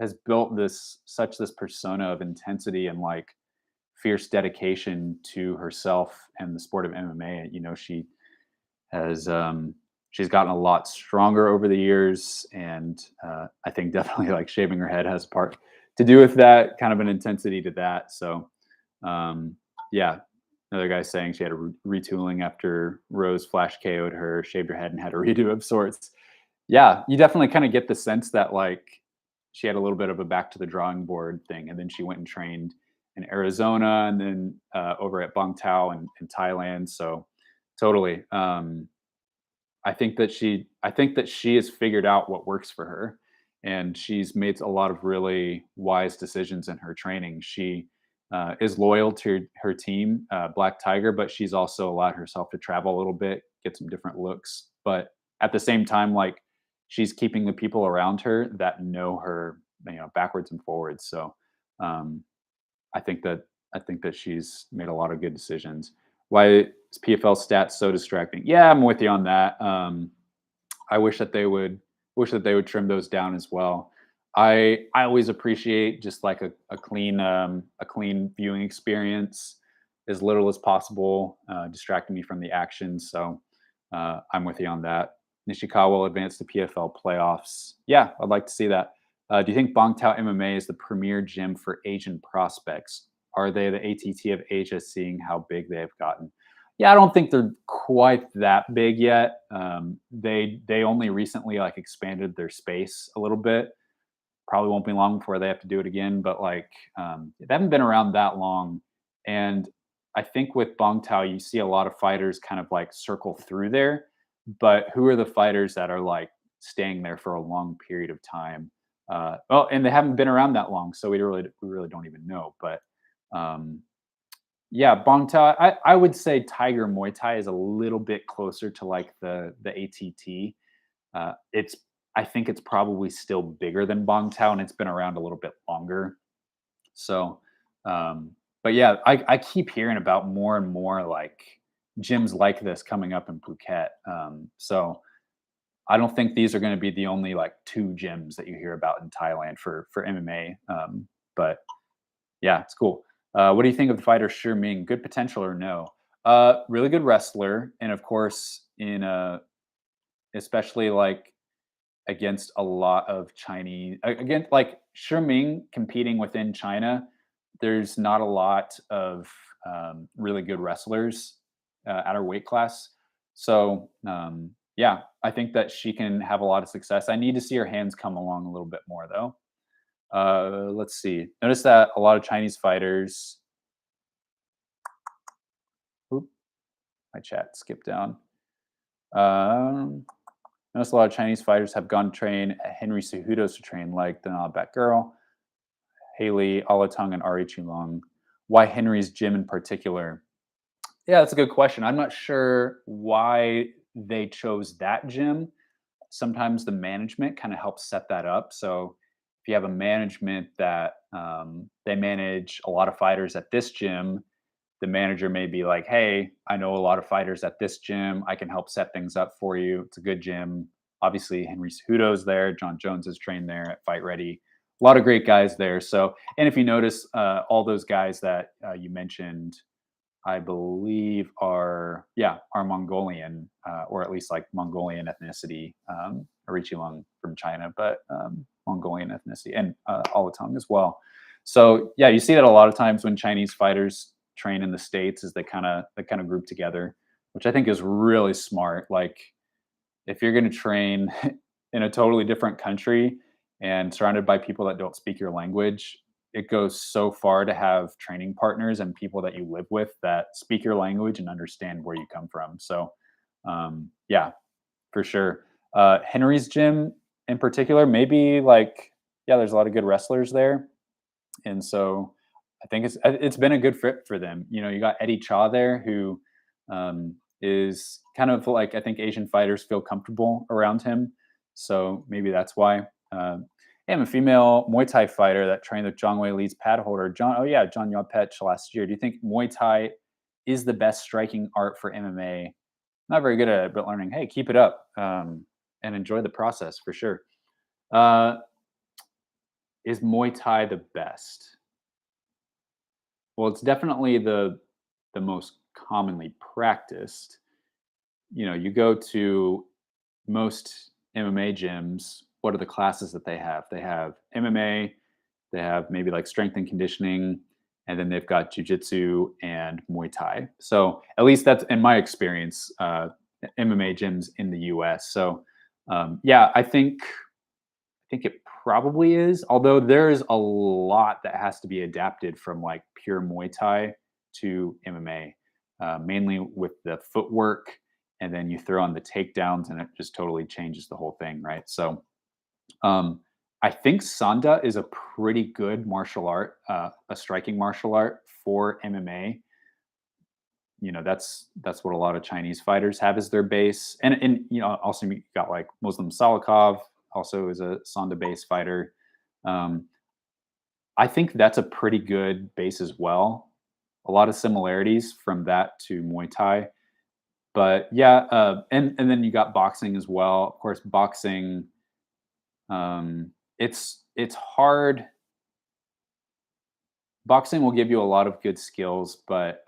has built this persona of intensity and like fierce dedication to herself and the sport of MMA. Has she's gotten a lot stronger over the years, and I think definitely like shaving her head has part to do with that, kind of an intensity to that. So yeah, another guy saying she had a retooling after Rose flash KO'd her, shaved her head, and had a redo of sorts. Yeah, you definitely kind of get the sense that like she had a little bit of a back to the drawing board thing, and then she went and trained in Arizona, and then over at Bang Tao in Thailand. So totally. I think that she has figured out what works for her, and she's made a lot of really wise decisions in her training. She is loyal to her team, Black Tiger, but she's also allowed herself to travel a little bit, get some different looks. But at the same time, like she's keeping the people around her that know her, backwards and forwards. So um, I think that I think that she's made a lot of good decisions. Why is PFL stats so distracting? Yeah, I'm with you on that. I wish that they would trim those down as well. I always appreciate just like a clean viewing experience, as little as possible, distracting me from the action. So I'm with you on that. Nishikawa will advance to PFL playoffs. Yeah, I'd like to see that. Do you think Bang Tao MMA is the premier gym for Asian prospects? Are they the ATT of Asia, seeing how big they have gotten? Yeah, I don't think they're quite that big yet. They only recently like expanded their space a little bit. Probably won't be long before they have to do it again, but like they haven't been around that long. And I think with Bang Tao, you see a lot of fighters kind of like circle through there. But who are the fighters that are like staying there for a long period of time? Well, and they haven't been around that long, so we really don't even know. But um, yeah, Bang Tao, I would say Tiger Muay Thai is a little bit closer to like the ATT. It's I think it's probably still bigger than Bang Tao, and it's been around a little bit longer. So, but yeah, I keep hearing about more and more like gyms like this coming up in Phuket. So I don't think these are going to be the only like two gyms that you hear about in Thailand for MMA. But yeah, it's cool. What do you think of the fighter Shi Ming? Good potential or no? Really good wrestler, and of course, especially like against a lot of Chinese, again, like Shi Ming competing within China. There's not a lot of really good wrestlers at her weight class. So yeah, I think that she can have a lot of success. I need to see her hands come along a little bit more though. Let's see. Notice that a lot of Chinese fighters. Oop, my chat skipped down. Um, Notice a lot of Chinese fighters have gone to train at Henry Cejudo's to train, like the Bat Girl, Haley Alatong, and Ari Chulong. Why Henry's gym in particular? Yeah, that's a good question. I'm not sure why they chose that gym. Sometimes the management kind of helps set that up. So if you have a management that they manage a lot of fighters at this gym, the manager may be like, "Hey, I know a lot of fighters at this gym. I can help set things up for you. It's a good gym." Obviously, Henry Cejudo's there. John Jones is trained there at Fight Ready. A lot of great guys there. So, and if you notice, all those guys that you mentioned, I believe are Mongolian, or at least like Mongolian ethnicity. Arichilung from China, but Mongolian ethnicity, and Alatong as well. So yeah, you see that a lot of times when Chinese fighters train in the States, is they kind of group together, which I think is really smart. Like if you're going to train in a totally different country and surrounded by people that don't speak your language, it goes so far to have training partners and people that you live with that speak your language and understand where you come from. So, yeah, for sure. Henry's gym in particular, maybe like, yeah, there's a lot of good wrestlers there, and so I think it's been a good fit for them. You know, you got Eddie Cha there, who is kind of like, I think Asian fighters feel comfortable around him, so maybe that's why. I'm a female Muay Thai fighter that trained with Zhang Wei Li's pad holder, John. Oh yeah, John Yopech last year. Do you think Muay Thai is the best striking art for MMA? Not very good at it, but learning. Hey, keep it up, and enjoy the process for sure. Uh, is Muay Thai the best? Well, it's definitely the most commonly practiced. You know, you go to most MMA gyms, what are the classes that they have? They have MMA, they have maybe like strength and conditioning, and then they've got jujitsu and Muay Thai. So at least that's in my experience, MMA gyms in the US. So yeah, I think it probably is, although there's a lot that has to be adapted from like pure Muay Thai to MMA, mainly with the footwork, and then you throw on the takedowns, and it just totally changes the whole thing, right? So, um, I think Sanda is a pretty good martial art, a striking martial art for MMA. You know, that's what a lot of Chinese fighters have as their base, and you know, also you got like Muslim Salikov, also is a Sanda base fighter. Um, I think that's a pretty good base as well. A lot of similarities from that to Muay Thai, but yeah, and then you got boxing as well. Of course, boxing, it's hard. Boxing will give you a lot of good skills, but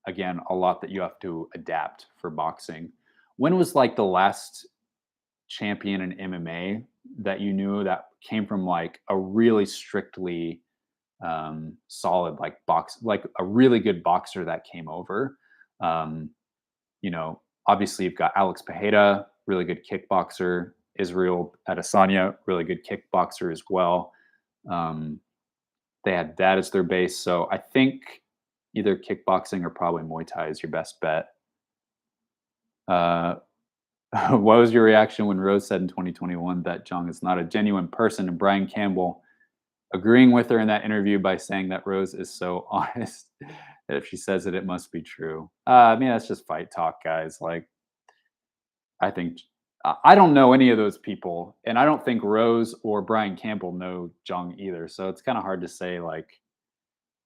again, a lot that you have to adapt for boxing. When was like the last champion in MMA that you knew that came from like a really strictly solid like like a really good boxer that came over? Um, you know, obviously you've got Alex Pereira, really good kickboxer. Israel Adesanya, really good kickboxer as well. Um, they had that as their base, so I think either kickboxing or probably Muay Thai is your best bet. Uh, what was your reaction when Rose said in 2021 that Jong is not a genuine person, and Brian Campbell agreeing with her in that interview by saying that Rose is so honest that if she says it, it must be true? I mean, that's just fight talk, guys. Like, I think I don't know any of those people, and I don't think Rose or Brian Campbell know Jong either. So it's kind of hard to say, like,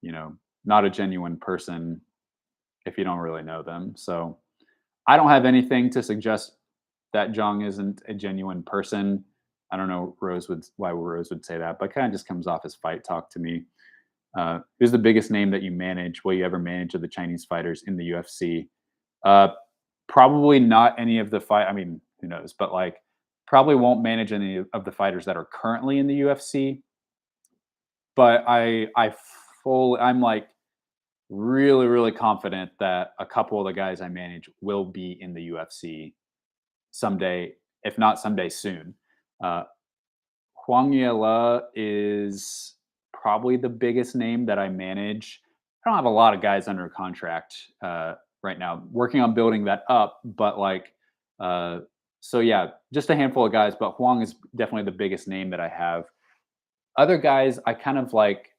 you know, not a genuine person if you don't really know them. So I don't have anything to suggest that Jong isn't a genuine person. I don't know why Rose would say that, but kind of just comes off as fight talk to me. Who's the biggest name that you manage? Will you ever manage of the Chinese fighters in the UFC? Uh, Probably not any of the fight. I mean, who knows? But like, probably won't manage any of the fighters that are currently in the UFC. But I'm like really, really confident that a couple of the guys I manage will be in the UFC someday, if not someday soon. Uh, Huang Yela is probably the biggest name that I manage. I don't have a lot of guys under contract right now. Working on building that up, but like, uh, so yeah, just a handful of guys. But Huang is definitely the biggest name that I have. Other guys, I kind of like.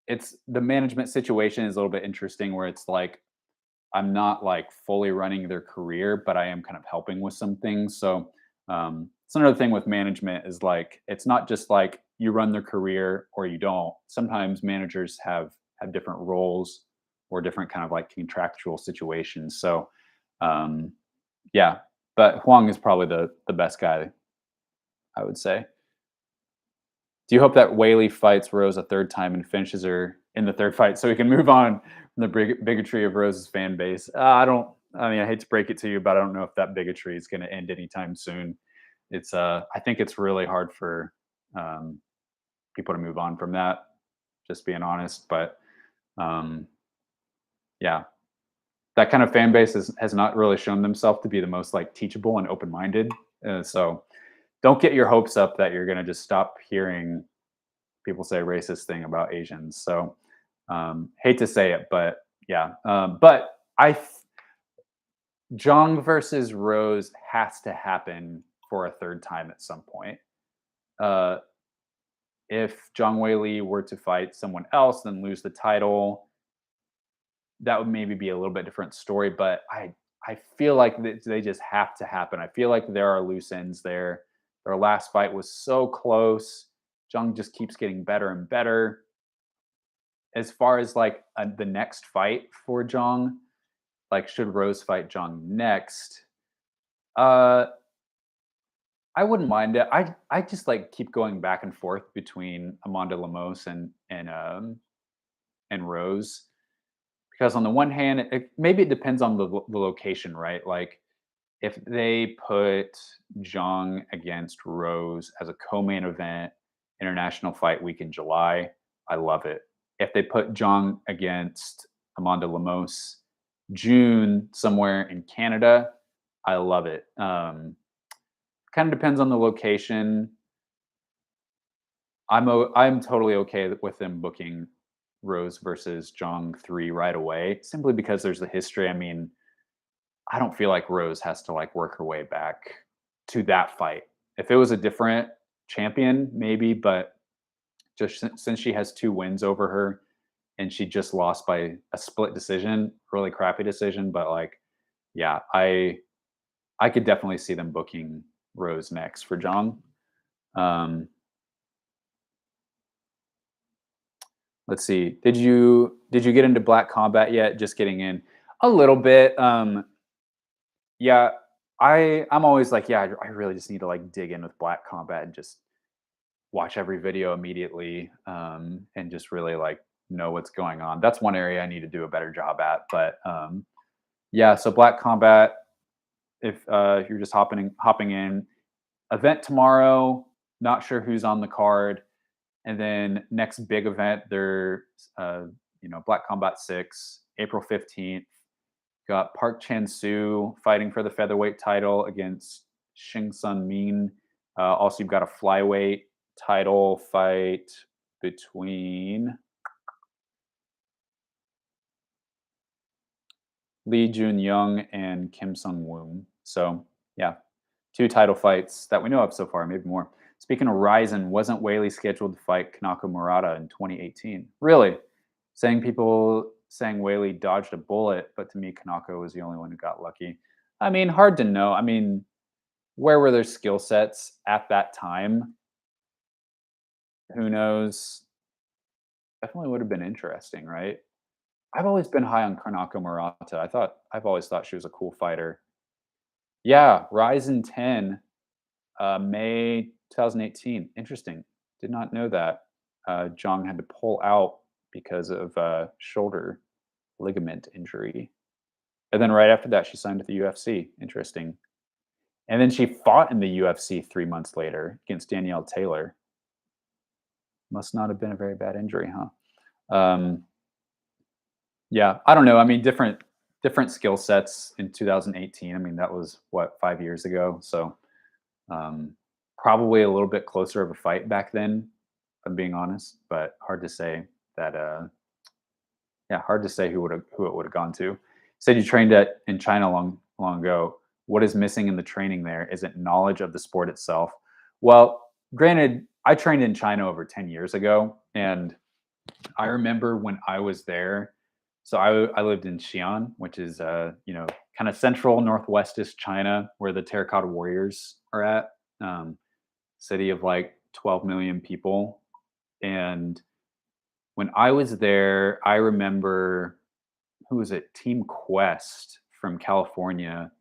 it's the management situation is a little bit interesting where it's like I'm not like fully running their career, but I am kind of helping with some things. So it's another thing with management is like it's not just like you run their career or you don't. Sometimes managers have different roles or different kind of like contractual situations. So um, yeah, but Huang is probably the best guy, I would say. Do you hope that Whaley fights Rose a third time and finishes her in the third fight so we can move on from the bigotry of Rose's fan base? I don't. I mean, I hate to break it to you, but I don't know if that bigotry is going to end anytime soon. It's. I think it's really hard for um, people to move on from that. Just being honest, but um, yeah, that kind of fan base has not really shown themselves to be the most like teachable and open minded. So don't get your hopes up that you're going to just stop hearing people say racist thing about Asians. So hate to say it, but yeah. But Jong versus Rose has to happen for a third time at some point. Uh, if Zhang Weili were to fight someone else, then lose the title, that would maybe be a little bit different story. But I feel like they just have to happen. I feel like there are loose ends there. Their last fight was so close. Zhang just keeps getting better and better. As far as like the next fight for Zhang, like should Rose fight Zhang next? Uh, I wouldn't mind it. I just like keep going back and forth between Amanda Lemos and Rose because on the one hand, maybe it depends on the location, right? Like if they put Zhang against Rose as a co-main event, international fight week in July, I love it. If they put Zhang against Amanda Lemos June somewhere in Canada, I love it. Kind of depends on the location. I'm totally okay with them booking Rose versus Zhang 3 right away, simply because there's the history. I mean, I don't feel like Rose has to like work her way back to that fight. If it was a different champion, maybe, but just since she has 2 wins over her and she just lost by a split decision, really crappy decision, but like, yeah, I could definitely see them booking Rose next for Zhang. Um, let's see. Did you get into Black Combat yet? Just getting in a little bit. Yeah, I'm always like, yeah, I really just need to like dig in with Black Combat and just watch every video immediately, and just really like know what's going on. That's one area I need to do a better job at. But yeah, so Black Combat. If you're just hopping in, event tomorrow. Not sure who's on the card, and then next big event, there's Black Combat 6, April 15th. Got Park Chan-soo fighting for the featherweight title against Shing Sun Min. Also, you've got a flyweight title fight between Lee Jun Young and Kim Sung Woon. So, yeah, 2 title fights that we know of so far, maybe more. Speaking of RIZIN, wasn't Whaley scheduled to fight Kanako Murata in 2018? Really? People saying Whaley dodged a bullet, but to me, Kanako was the only one who got lucky. I mean, hard to know. I mean, where were their skill sets at that time? Who knows? Definitely would have been interesting, right? I've always been high on Kanako Murata. I've always thought she was a cool fighter. Yeah, Ryzen 10, May 2018. Interesting. Did not know that. Jong had to pull out because of shoulder ligament injury. And then right after that, she signed with the UFC. Interesting. And then she fought in the UFC 3 months later against Danielle Taylor. Must not have been a very bad injury, huh? Yeah, I don't know. I mean, different skill sets in 2018. I mean, that was what 5 years ago. So probably a little bit closer of a fight back then, if I'm being honest. But hard to say that. Yeah, hard to say who it would have gone to. Said you trained in China long ago. What is missing in the training there? Is it knowledge of the sport itself? Well, granted, I trained in China over 10 years ago, and I remember when I was there. So I lived in Xi'an, which is kind of central northwestist China, where the Terracotta Warriors are at. Um, City of like 12 million people. And when I was there, I remember, who was it? Team Quest from California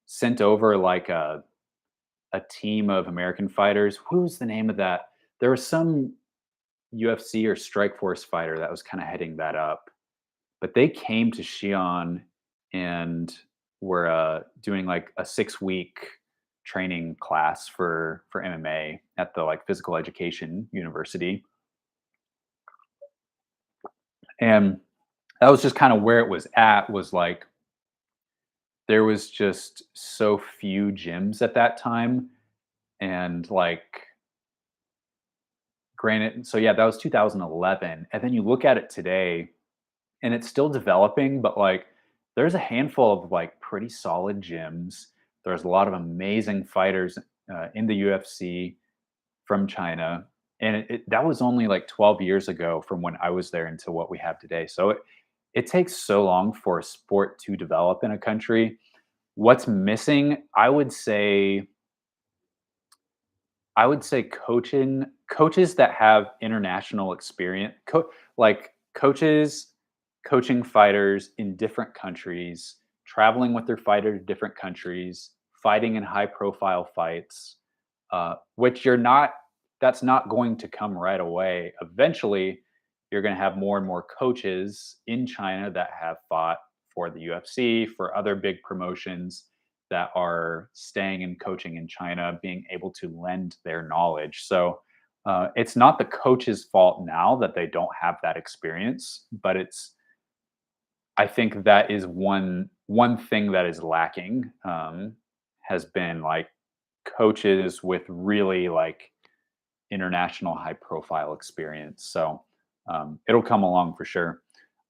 sent over like a team of American fighters. Who's the name of that? There was some UFC or Strikeforce fighter that was kind of heading that up, but they came to Xi'an and were doing like a 6 week training class for MMA at the like physical education university, and that was just kind of where it was at. Was like there was just so few gyms at that time, and like granted, so yeah, that was 2011, and then you look at it today and it's still developing, but like there's a handful of like pretty solid gyms. There's a lot of amazing fighters in the UFC from China, and that was only like 12 years ago from when I was there until what we have today. So it takes so long for a sport to develop in a country. What's missing, I would say coaches that have international experience, like coaches coaching fighters in different countries, traveling with their fighter to different countries, fighting in high profile fights, which you're not. That's not going to come right away. Eventually, you're going to have more and more coaches in China that have fought for the UFC, for other big promotions, that are staying and coaching in China, being able to lend their knowledge. So it's not the coach's fault now that they don't have that experience, but I think that is one thing that is lacking, has been like coaches with really like international high profile experience. So it'll come along for sure.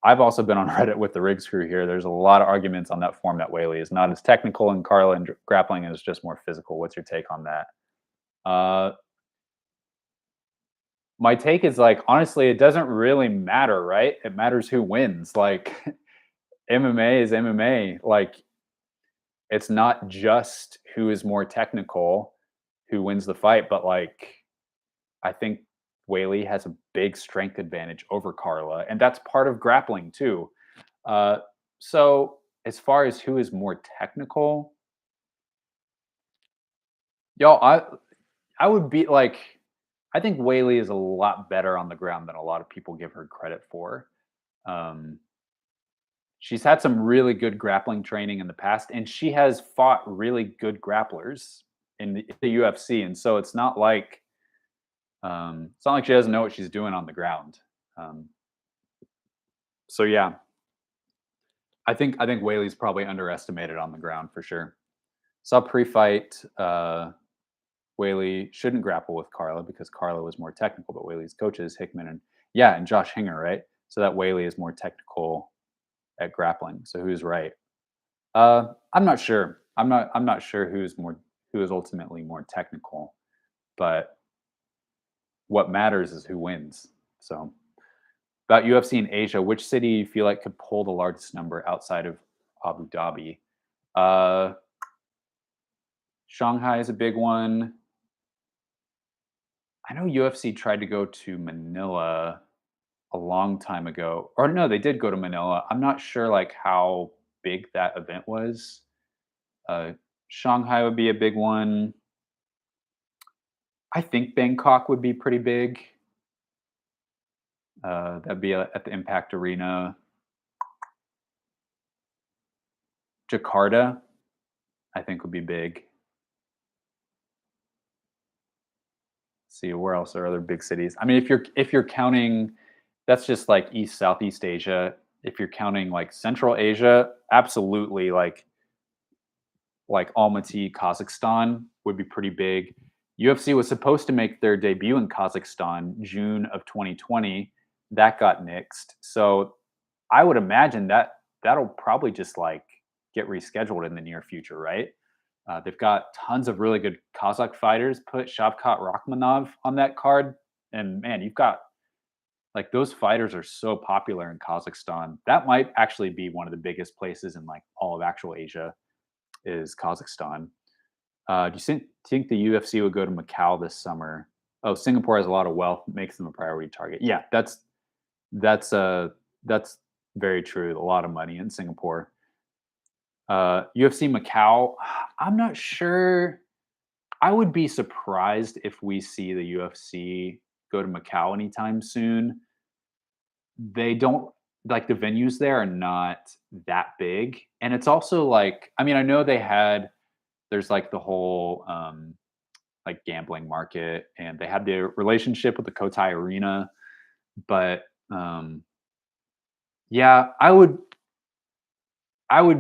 I've also been on Reddit with the Rigs crew here. There's a lot of arguments on that form that Whaley is not as technical and Carla and grappling is just more physical. What's your take on that? Uh, my take is like, honestly, it doesn't really matter, right? It matters who wins. Like MMA is MMA. Like it's not just who is more technical who wins the fight, but like I think Whaley has a big strength advantage over Carla, and that's part of grappling too. Uh, so as far as who is more technical, yo, I would be like, I think Whaley is a lot better on the ground than a lot of people give her credit for. Um, she's had some really good grappling training in the past, and she has fought really good grapplers in the UFC, and so it's not like she doesn't know what she's doing on the ground. Um, so yeah, I think Whaley's probably underestimated on the ground for sure. Saw pre-fight. Whaley shouldn't grapple with Carla because Carla was more technical, but Whaley's coaches Hickman and Josh Hinger, right? So that Whaley is more technical at grappling. So who's right? I'm not sure. I'm not sure who is ultimately more technical, but what matters is who wins. So about UFC in Asia, which city you feel like could pull the largest number outside of Abu Dhabi? Uh, Shanghai is a big one. I know UFC tried to go to Manila a long time ago. Or no, they did go to Manila. I'm not sure like how big that event was. Uh, Shanghai would be a big one. I think Bangkok would be pretty big. That'd be at the Impact Arena. Jakarta, I think would be big. See where else are other big cities. I mean, if you're counting, that's just like East Southeast Asia. If you're counting like Central Asia, absolutely like Almaty, Kazakhstan would be pretty big. UFC was supposed to make their debut in Kazakhstan June of 2020. That got nixed. So I would imagine that that'll probably just like get rescheduled in the near future, right? They've got tons of really good Kazakh fighters. Put Shavkat Rakhmonov on that card, and man, Like those fighters are so popular in Kazakhstan. That might actually be one of the biggest places in like all of actual Asia is Kazakhstan. Do you think the UFC would go to Macau this summer? Oh, Singapore has a lot of wealth, makes them a priority target. Yeah, that's uh that's very true. A lot of money in Singapore. UFC Macau, I'm not sure. I would be surprised if we see the UFC go to Macau anytime soon. They don't like the venues there are not that big. And it's also like, I mean, I know there's like the whole like gambling market and they had the relationship with the Cotai Arena, but yeah, I would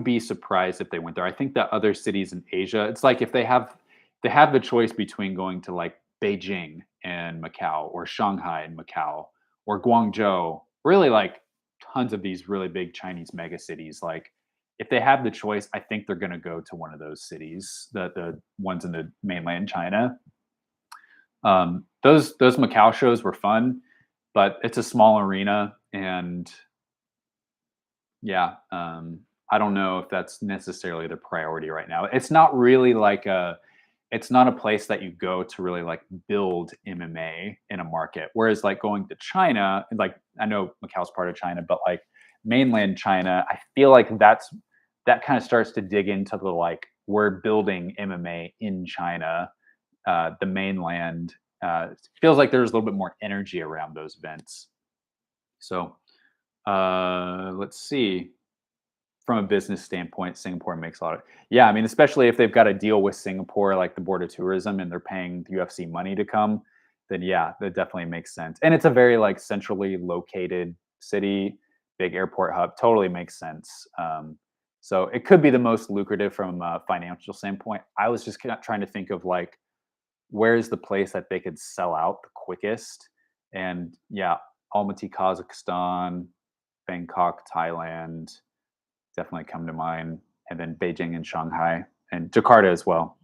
be surprised if they went there. I think that other cities in Asia, it's like if they have the choice between going to like Beijing and Macau or Shanghai and Macau or Guangzhou, really like tons of these really big Chinese mega cities. Like if they have the choice, I think they're going to go to one of those cities, the ones in the mainland China. Those Macau shows were fun, but it's a small arena and yeah, I don't know if that's necessarily the priority right now. It's not a place that you go to really like build MMA in a market. Whereas like going to China, like I know Macau's part of China, but like mainland China, I feel like that kind of starts to dig into the like we're building MMA in China, the mainland. It feels like there's a little bit more energy around those events. So let's see from a business standpoint, Singapore makes a lot of yeah. I mean, especially if they've got a deal with Singapore, like the Board of Tourism, and they're paying the UFC money to come, then yeah, that definitely makes sense. And it's a very like centrally located city, big airport hub. Totally makes sense. So it could be the most lucrative from a financial standpoint. I was just trying to think of like where's the place that they could sell out the quickest, and yeah, Almaty, Kazakhstan, Bangkok, Thailand definitely come to mind, and then Beijing and Shanghai and Jakarta as well.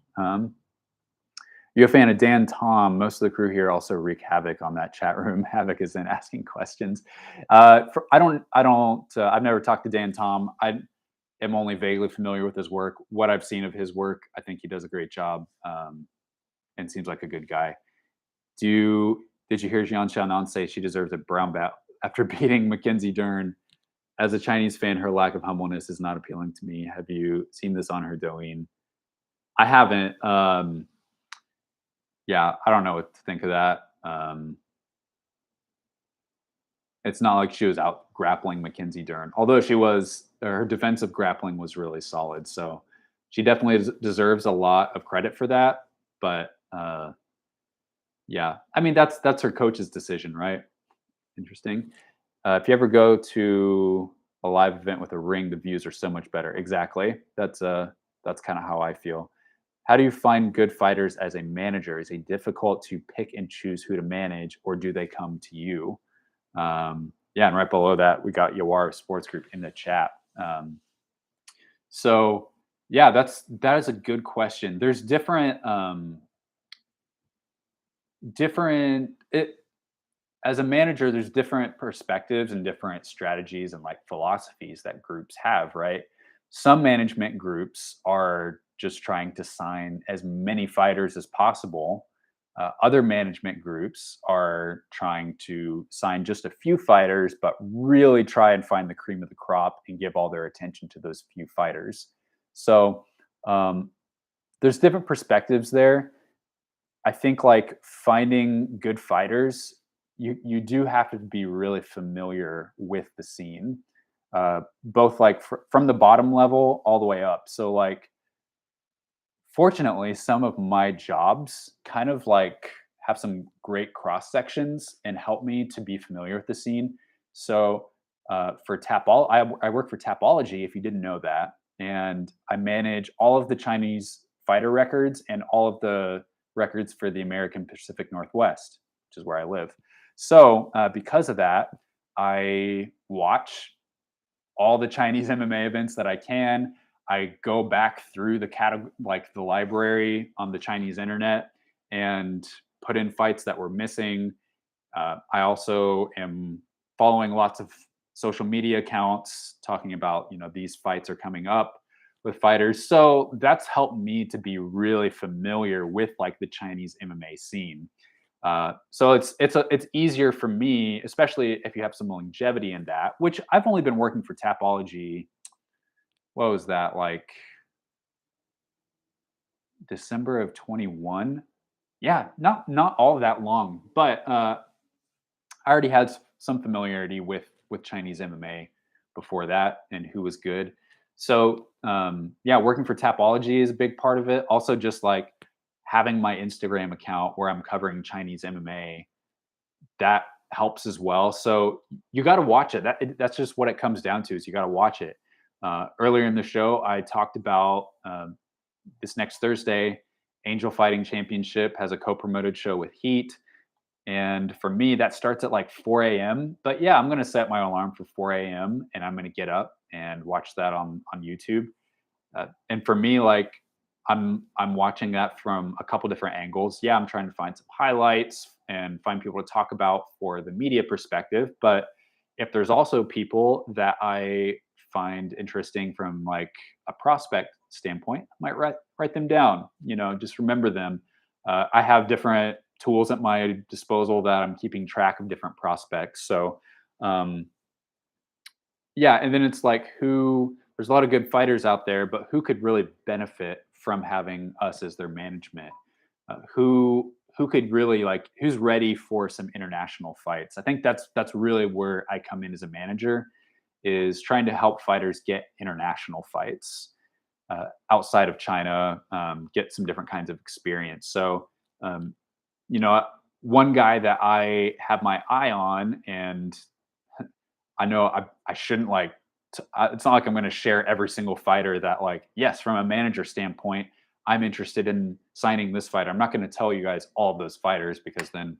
You a fan of Dan Tom? Most of the crew here also wreak havoc on that chat room. Havoc is in asking questions. I've never talked to Dan Tom. I am only vaguely familiar with his work. What I've seen of his work, I think he does a great job, and seems like a good guy. Did you hear Jian Xiaonan say she deserves a brown belt after beating Mackenzie Dern? As a Chinese fan, her lack of humbleness is not appealing to me. Have you seen this on her Douyin? I haven't. Yeah, I don't know what to think of that. It's not like she was out grappling Mackenzie Dern, although her defensive grappling was really solid. So she definitely deserves a lot of credit for that. But yeah, I mean that's her coach's decision, right? Interesting. If you ever go to a live event with a ring, the views are so much better. Exactly. That's kind of how I feel. How do you find good fighters as a manager? Is it difficult to pick and choose who to manage, or do they come to you? Yeah, and right below that, we got Yawar Sports Group in the chat. So yeah, that is a good question. There's different it as a manager, there's different perspectives and different strategies and like philosophies that groups have, right? Some management groups are just trying to sign as many fighters as possible. Other management groups are trying to sign just a few fighters, but really try and find the cream of the crop and give all their attention to those few fighters. So um, there's different perspectives there. I think like finding good fighters, you do have to be really familiar with the scene, both like from the bottom level all the way up. So like, fortunately, some of my jobs kind of like have some great cross sections and help me to be familiar with the scene. So I work for Tapology. If you didn't know that, and I manage all of the Chinese fighter records and all of the records for the American Pacific Northwest, which is where I live. So because of that, I watch all the Chinese MMA events that I can. I go back through like the library on the Chinese internet and put in fights that were missing. I also am following lots of social media accounts talking about, these fights are coming up with fighters. So that's helped me to be really familiar with like the Chinese MMA scene. So it's easier for me, especially if you have some longevity in that. Which I've only been working for Tapology. What was that like? December of 21. Yeah, not all that long, but I already had some familiarity with Chinese MMA before that and who was good. So yeah, working for Tapology is a big part of it. Also, just like having my Instagram account where I'm covering Chinese MMA, that helps as well. So you got to watch it. That's just what it comes down to. Is you got to watch it. Earlier in the show, I talked about this next Thursday, Angel Fighting Championship has a co-promoted show with Heat. And for me, that starts at like 4 a.m. But yeah, I'm gonna set my alarm for 4 a.m. and I'm gonna get up and watch that on YouTube. And for me, like I'm watching that from a couple different angles. Yeah, I'm trying to find some highlights and find people to talk about for the media perspective. But if there's also people that I find interesting from like a prospect standpoint, I might write them down. Just remember them. I have different tools at my disposal that I'm keeping track of different prospects. So um, yeah, and then it's like who there's a lot of good fighters out there, but who could really benefit from having us as their management? Who could really like who's ready for some international fights? I think that's really where I come in as a manager, is trying to help fighters get international fights outside of China, get some different kinds of experience. So um, you know, one guy that I have my eye on, and I know I shouldn't like. It's not like I'm going to share every single fighter that, like, yes, from a manager standpoint, I'm interested in signing this fighter. I'm not going to tell you guys all of those fighters because then,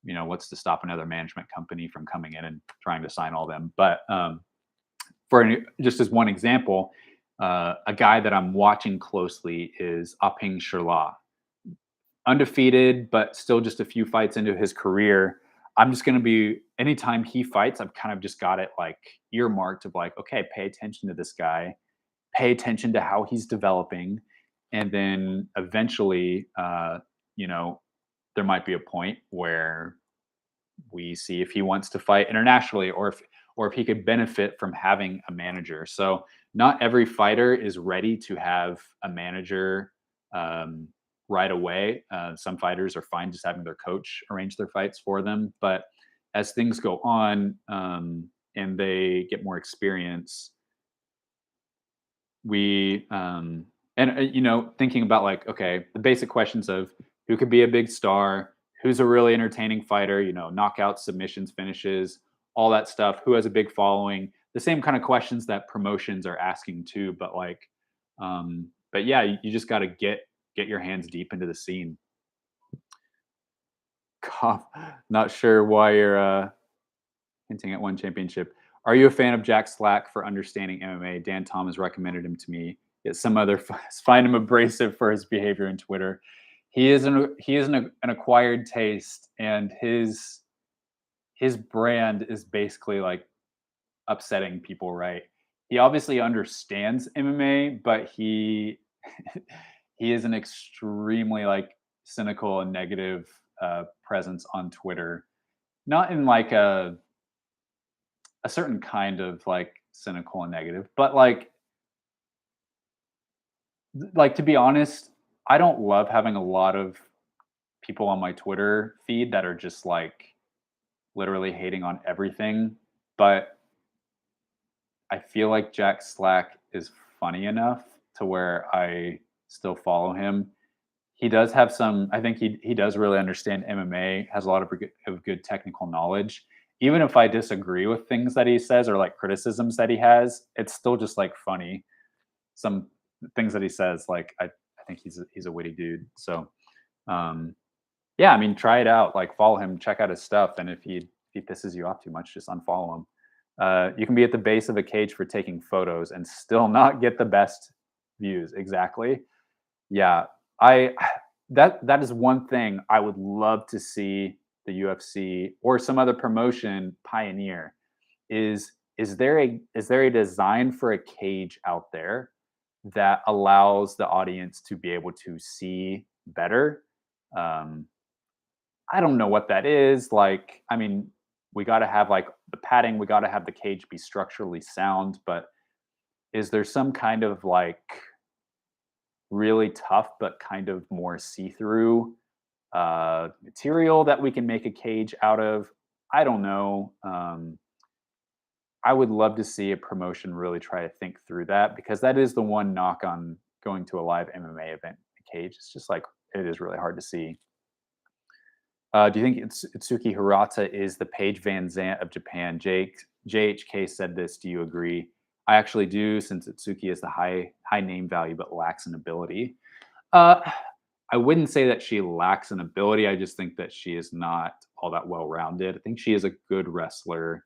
what's to stop another management company from coming in and trying to sign all them? But just as one example, a guy that I'm watching closely is Aping Sherla, undefeated, but still just a few fights into his career. I'm just going to be, anytime he fights, I've kind of just got it like earmarked of like, okay, pay attention to this guy, pay attention to how he's developing. And then eventually, you know, there might be a point where we see if he wants to fight internationally, or if he could benefit from having a manager. So not every fighter is ready to have a manager um, right away. Some fighters are fine just having their coach arrange their fights for them. But as things go on and they get more experience, we thinking about like, okay, the basic questions of who could be a big star, who's a really entertaining fighter, knockouts, submissions, finishes, all that stuff, who has a big following, the same kind of questions that promotions are asking too. But like but yeah, you just got to get your hands deep into the scene. Cough. Not sure why you're hinting at one championship. Are you a fan of Jack Slack for understanding MMA? Dan Thomas recommended him to me. Yet some other find him abrasive for his behavior on Twitter. He is an acquired taste, and his brand is basically like upsetting people. Right? He obviously understands MMA, but he he is an extremely like cynical and negative presence on Twitter. Not in like a certain kind of like cynical and negative, but like to be honest, I don't love having a lot of people on my Twitter feed that are just like literally hating on everything. But I feel like Jack Slack is funny enough to where I still follow him. He does have some, I think he does really understand MMA, has a lot of good technical knowledge. Even if I disagree with things that he says or like criticisms that he has, it's still just like funny. Some things that he says, like I think he's a witty dude. So um yeah, I mean, try it out. Like follow him, check out his stuff, and if he pisses you off too much, just unfollow him. You can be at the base of a cage for taking photos and still not get the best views. Exactly. Yeah, I that is one thing I would love to see the UFC or some other promotion pioneer is there a design for a cage out there that allows the audience to be able to see better? Um, I don't know what that is. Like, I mean, we got to have like the padding, we got to have the cage be structurally sound, but is there some kind of like really tough but kind of more see-through material that we can make a cage out of? I don't know. I would love to see a promotion really try to think through that, because that is the one knock on going to a live MMA event in a cage. It's just like it is really hard to see. Do you think Itsuki Hirata is the Paige Van Zant of Japan? JHK said this. Do you agree? I actually do, since Itsuki is the high name value but lacks an ability. Uh, I wouldn't say that she lacks an ability. I just think that she is not all that well rounded. I think she is a good wrestler,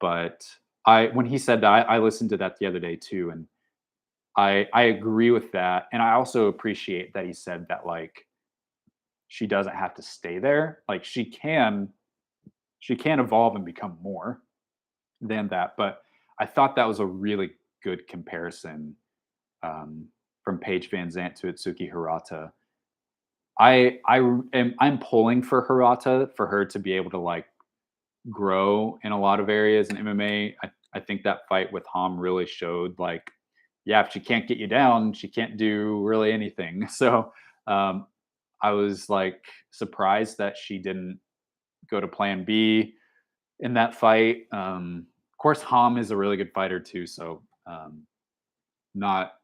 but when he said that, I listened to that the other day too, and I agree with that, and I also appreciate that he said that like she doesn't have to stay there. Like she can evolve and become more than that. But I thought that was a really good comparison, um, from Paige Van Zant to Itsuki Hirata. I'm pulling for Hirata for her to be able to like grow in a lot of areas in MMA. I think that fight with Ham really showed like, yeah, if she can't get you down, she can't do really anything. So um, I was like surprised that she didn't go to Plan B in that fight. Of course, Ham is a really good fighter too, so not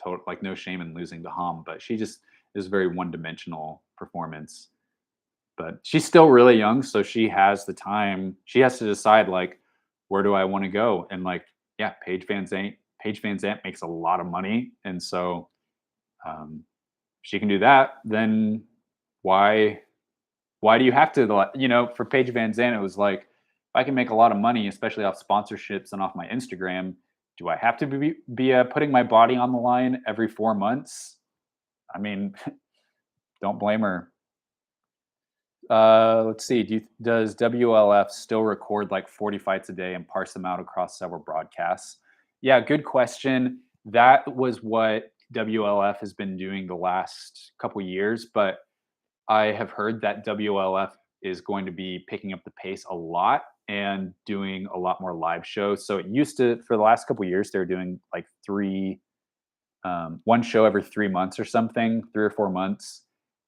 total like no shame in losing to Ham, but she just is very one dimensional performance. But she's still really young, so she has the time. She has to decide like, where do I want to go? And like, yeah, Paige Van Zant makes a lot of money, and so um, she can do that. Then why why do you have to for Paige Van Zandt, it was like, if I can make a lot of money, especially off sponsorships and off my Instagram, do I have to be putting my body on the line every 4 months? I mean, don't blame her. Let's see. Does WLF still record like 40 fights a day and parse them out across several broadcasts? Yeah, good question. That was what WLF has been doing the last couple years, but I have heard that WLF is going to be picking up the pace a lot and doing a lot more live shows. So it used to, for the last couple of years, they're doing like one show every 3 months or something, 3 or 4 months,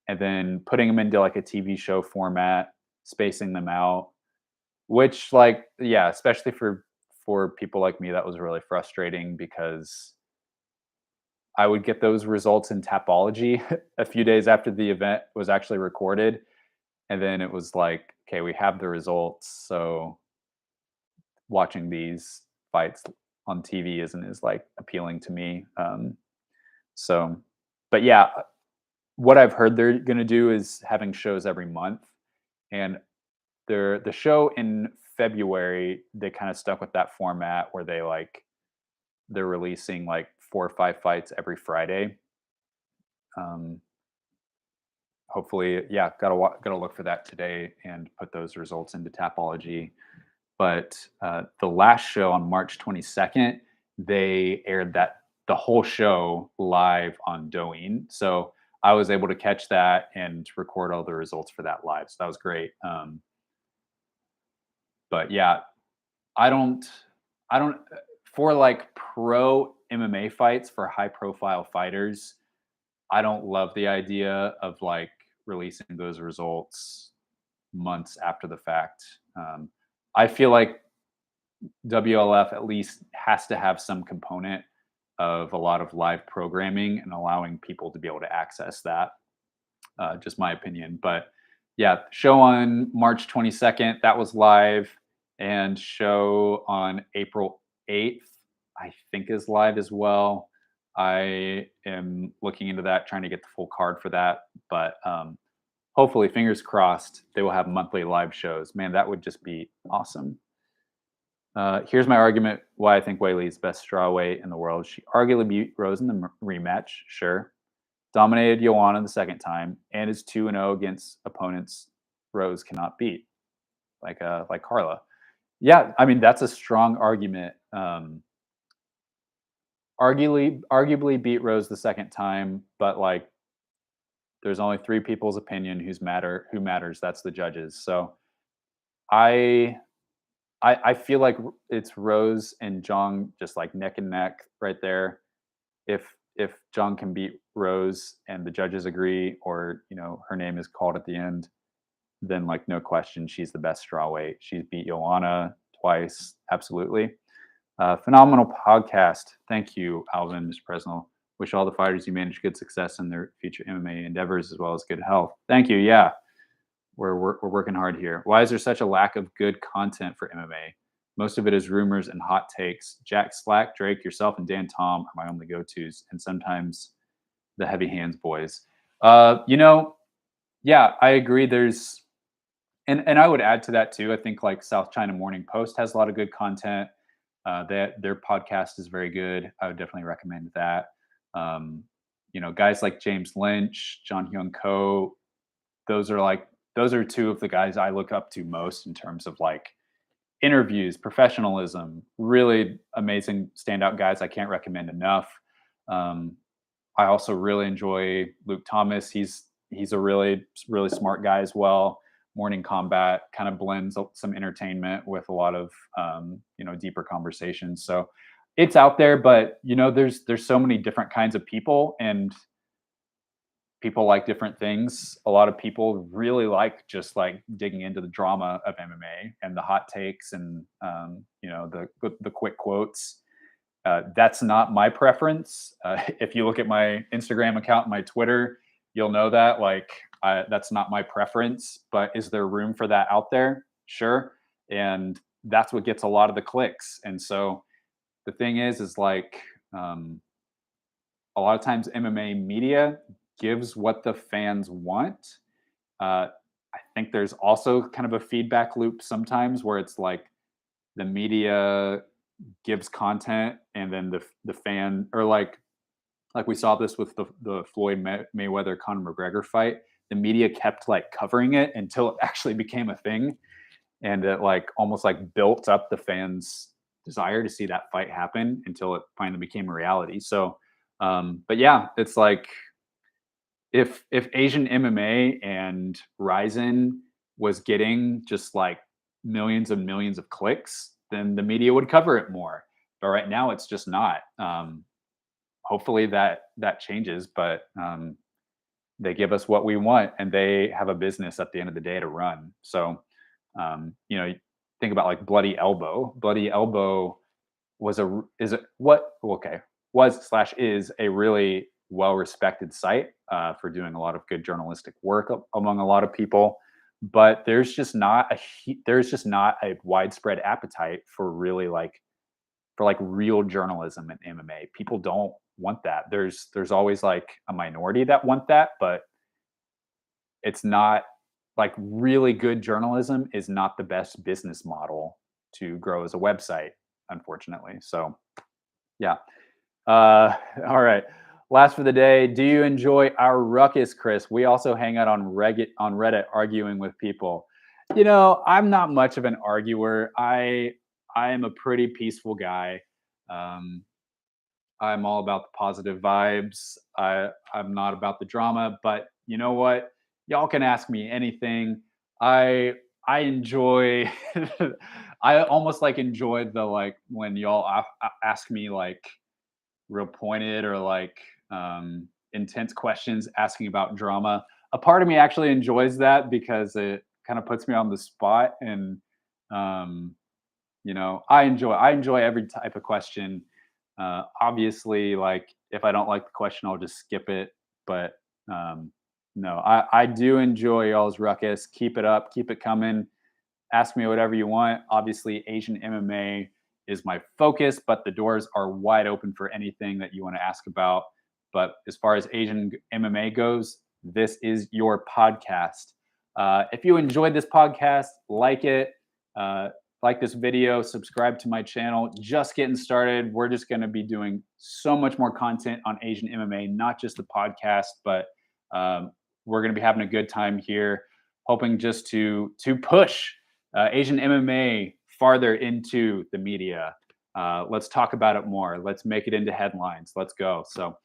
and then putting them into like a TV show format, spacing them out. Which, like, yeah, especially for people like me, that was really frustrating because I would get those results in Tapology a few days after the event was actually recorded, and then it was like, okay, we have the results, so watching these fights on TV isn't as like appealing to me. So, but yeah, what I've heard they're gonna do is having shows every month, and the show in February, they kind of stuck with that format where they're releasing like 4 or 5 fights every Friday. Um, Hopefully, yeah, gotta look for that today and put those results into Tapology. But the last show on March 22nd, they aired the whole show live on Douyin. So I was able to catch that and record all the results for that live. So that was great. But yeah, I don't, I don't, for like pro MMA fights for high profile fighters, I don't love the idea of like releasing those results months after the fact. I feel like WLF at least has to have some component of a lot of live programming and allowing people to be able to access that. Just my opinion. But yeah, show on March 22nd, that was live, and show on April 8th, I think is live as well. I am looking into that, trying to get the full card for that. But hopefully, fingers crossed, they will have monthly live shows. Man, that would just be awesome. Here's my argument why I think Wei is best strawweight in the world. She arguably beat Rose in the rematch, sure. Dominated Joanna the second time, and is 2-0 against opponents Rose cannot beat, like Carla. Yeah, I mean that's a strong argument. Arguably beat Rose the second time, but like there's only three people's opinion who matters. That's the judges. So I I feel like it's Rose and Jong just like neck and neck right there. If Jong can beat Rose and the judges agree, or her name is called at the end, then like no question, she's the best strawweight. She's beat Joanna twice, absolutely. Phenomenal podcast. Thank you, Alvin, Mr. Presnell. Wish all the fighters you manage good success in their future MMA endeavors as well as good health. Thank you. Yeah, we're working hard here. Why is there such a lack of good content for MMA? Most of it is rumors and hot takes. Jack Slack, Drake, yourself, and Dan Tom are my only go-tos, and sometimes the heavy hands boys. Yeah, I agree. And I would add to that too. I think like South China Morning Post has a lot of good content. That their podcast is very good. I would definitely recommend that. Guys like James Lynch, John Hyun Ko, those are two of the guys I look up to most in terms of like interviews, professionalism, really amazing standout guys I can't recommend enough. I also really enjoy Luke Thomas. He's a really smart guy as well. Morning Combat kind of blends some entertainment with a lot of deeper conversations. So it's out there, but there's so many different kinds of people, and people like different things. A lot of people really like just like digging into the drama of MMA and the hot takes and the quick quotes. That's not my preference. If you look at my Instagram account, my Twitter, you'll know that that's not my preference. But is there room for that out there? Sure. And that's what gets a lot of the clicks. And so the thing is like a lot of times MMA media gives what the fans want. I think there's also kind of a feedback loop sometimes where it's like the media gives content and then the fan, or like we saw this with the Floyd Mayweather Conor McGregor fight. The media kept like covering it until it actually became a thing, and it like almost like built up the fans' desire to see that fight happen until it finally became a reality. So, but yeah, it's like if Asian MMA and RIZIN was getting just like millions and millions of clicks, then the media would cover it more. But right now, it's just not. Hopefully that changes, but they give us what we want, and they have a business at the end of the day to run. So, think about like Bloody Elbow. Bloody Elbow was is a really well-respected site for doing a lot of good journalistic work among a lot of people, but there's just not a widespread appetite for really like real journalism in MMA. People don't want that. There's always like a minority that want that, but it's not like really good journalism is not the best business model to grow as a website, unfortunately. So yeah. All right. Last for the day. Do you enjoy our ruckus, Chris? We also hang out on Reddit arguing with people. I'm not much of an arguer. I am a pretty peaceful guy. I'm all about the positive vibes. I'm not about the drama, but you know what? Y'all can ask me anything. I enjoy I almost like enjoy the like when y'all ask me like real pointed or like intense questions asking about drama. A part of me actually enjoys that because it kind of puts me on the spot, and um, I enjoy every type of question. Obviously, like if I don't like the question, I'll just skip it. But no, I do enjoy y'all's ruckus. Keep it up. Keep it coming. Ask me whatever you want. Obviously, Asian MMA is my focus, but the doors are wide open for anything that you want to ask about. But as far as Asian MMA goes, this is your podcast. If you enjoyed this podcast, like it, like this video, subscribe to my channel. Just getting started. We're just going to be doing so much more content on Asian MMA, not just the podcast, but we're going to be having a good time here. hoping just to push Asian MMA farther into the media. Let's talk about it more. Let's make it into headlines. Let's go. So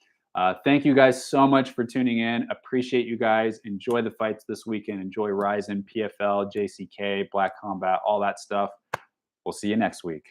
thank you guys so much for tuning in. Appreciate you guys. Enjoy the fights this weekend. Enjoy RIZIN, PFL, JCK, Black Combat, all that stuff. We'll see you next week.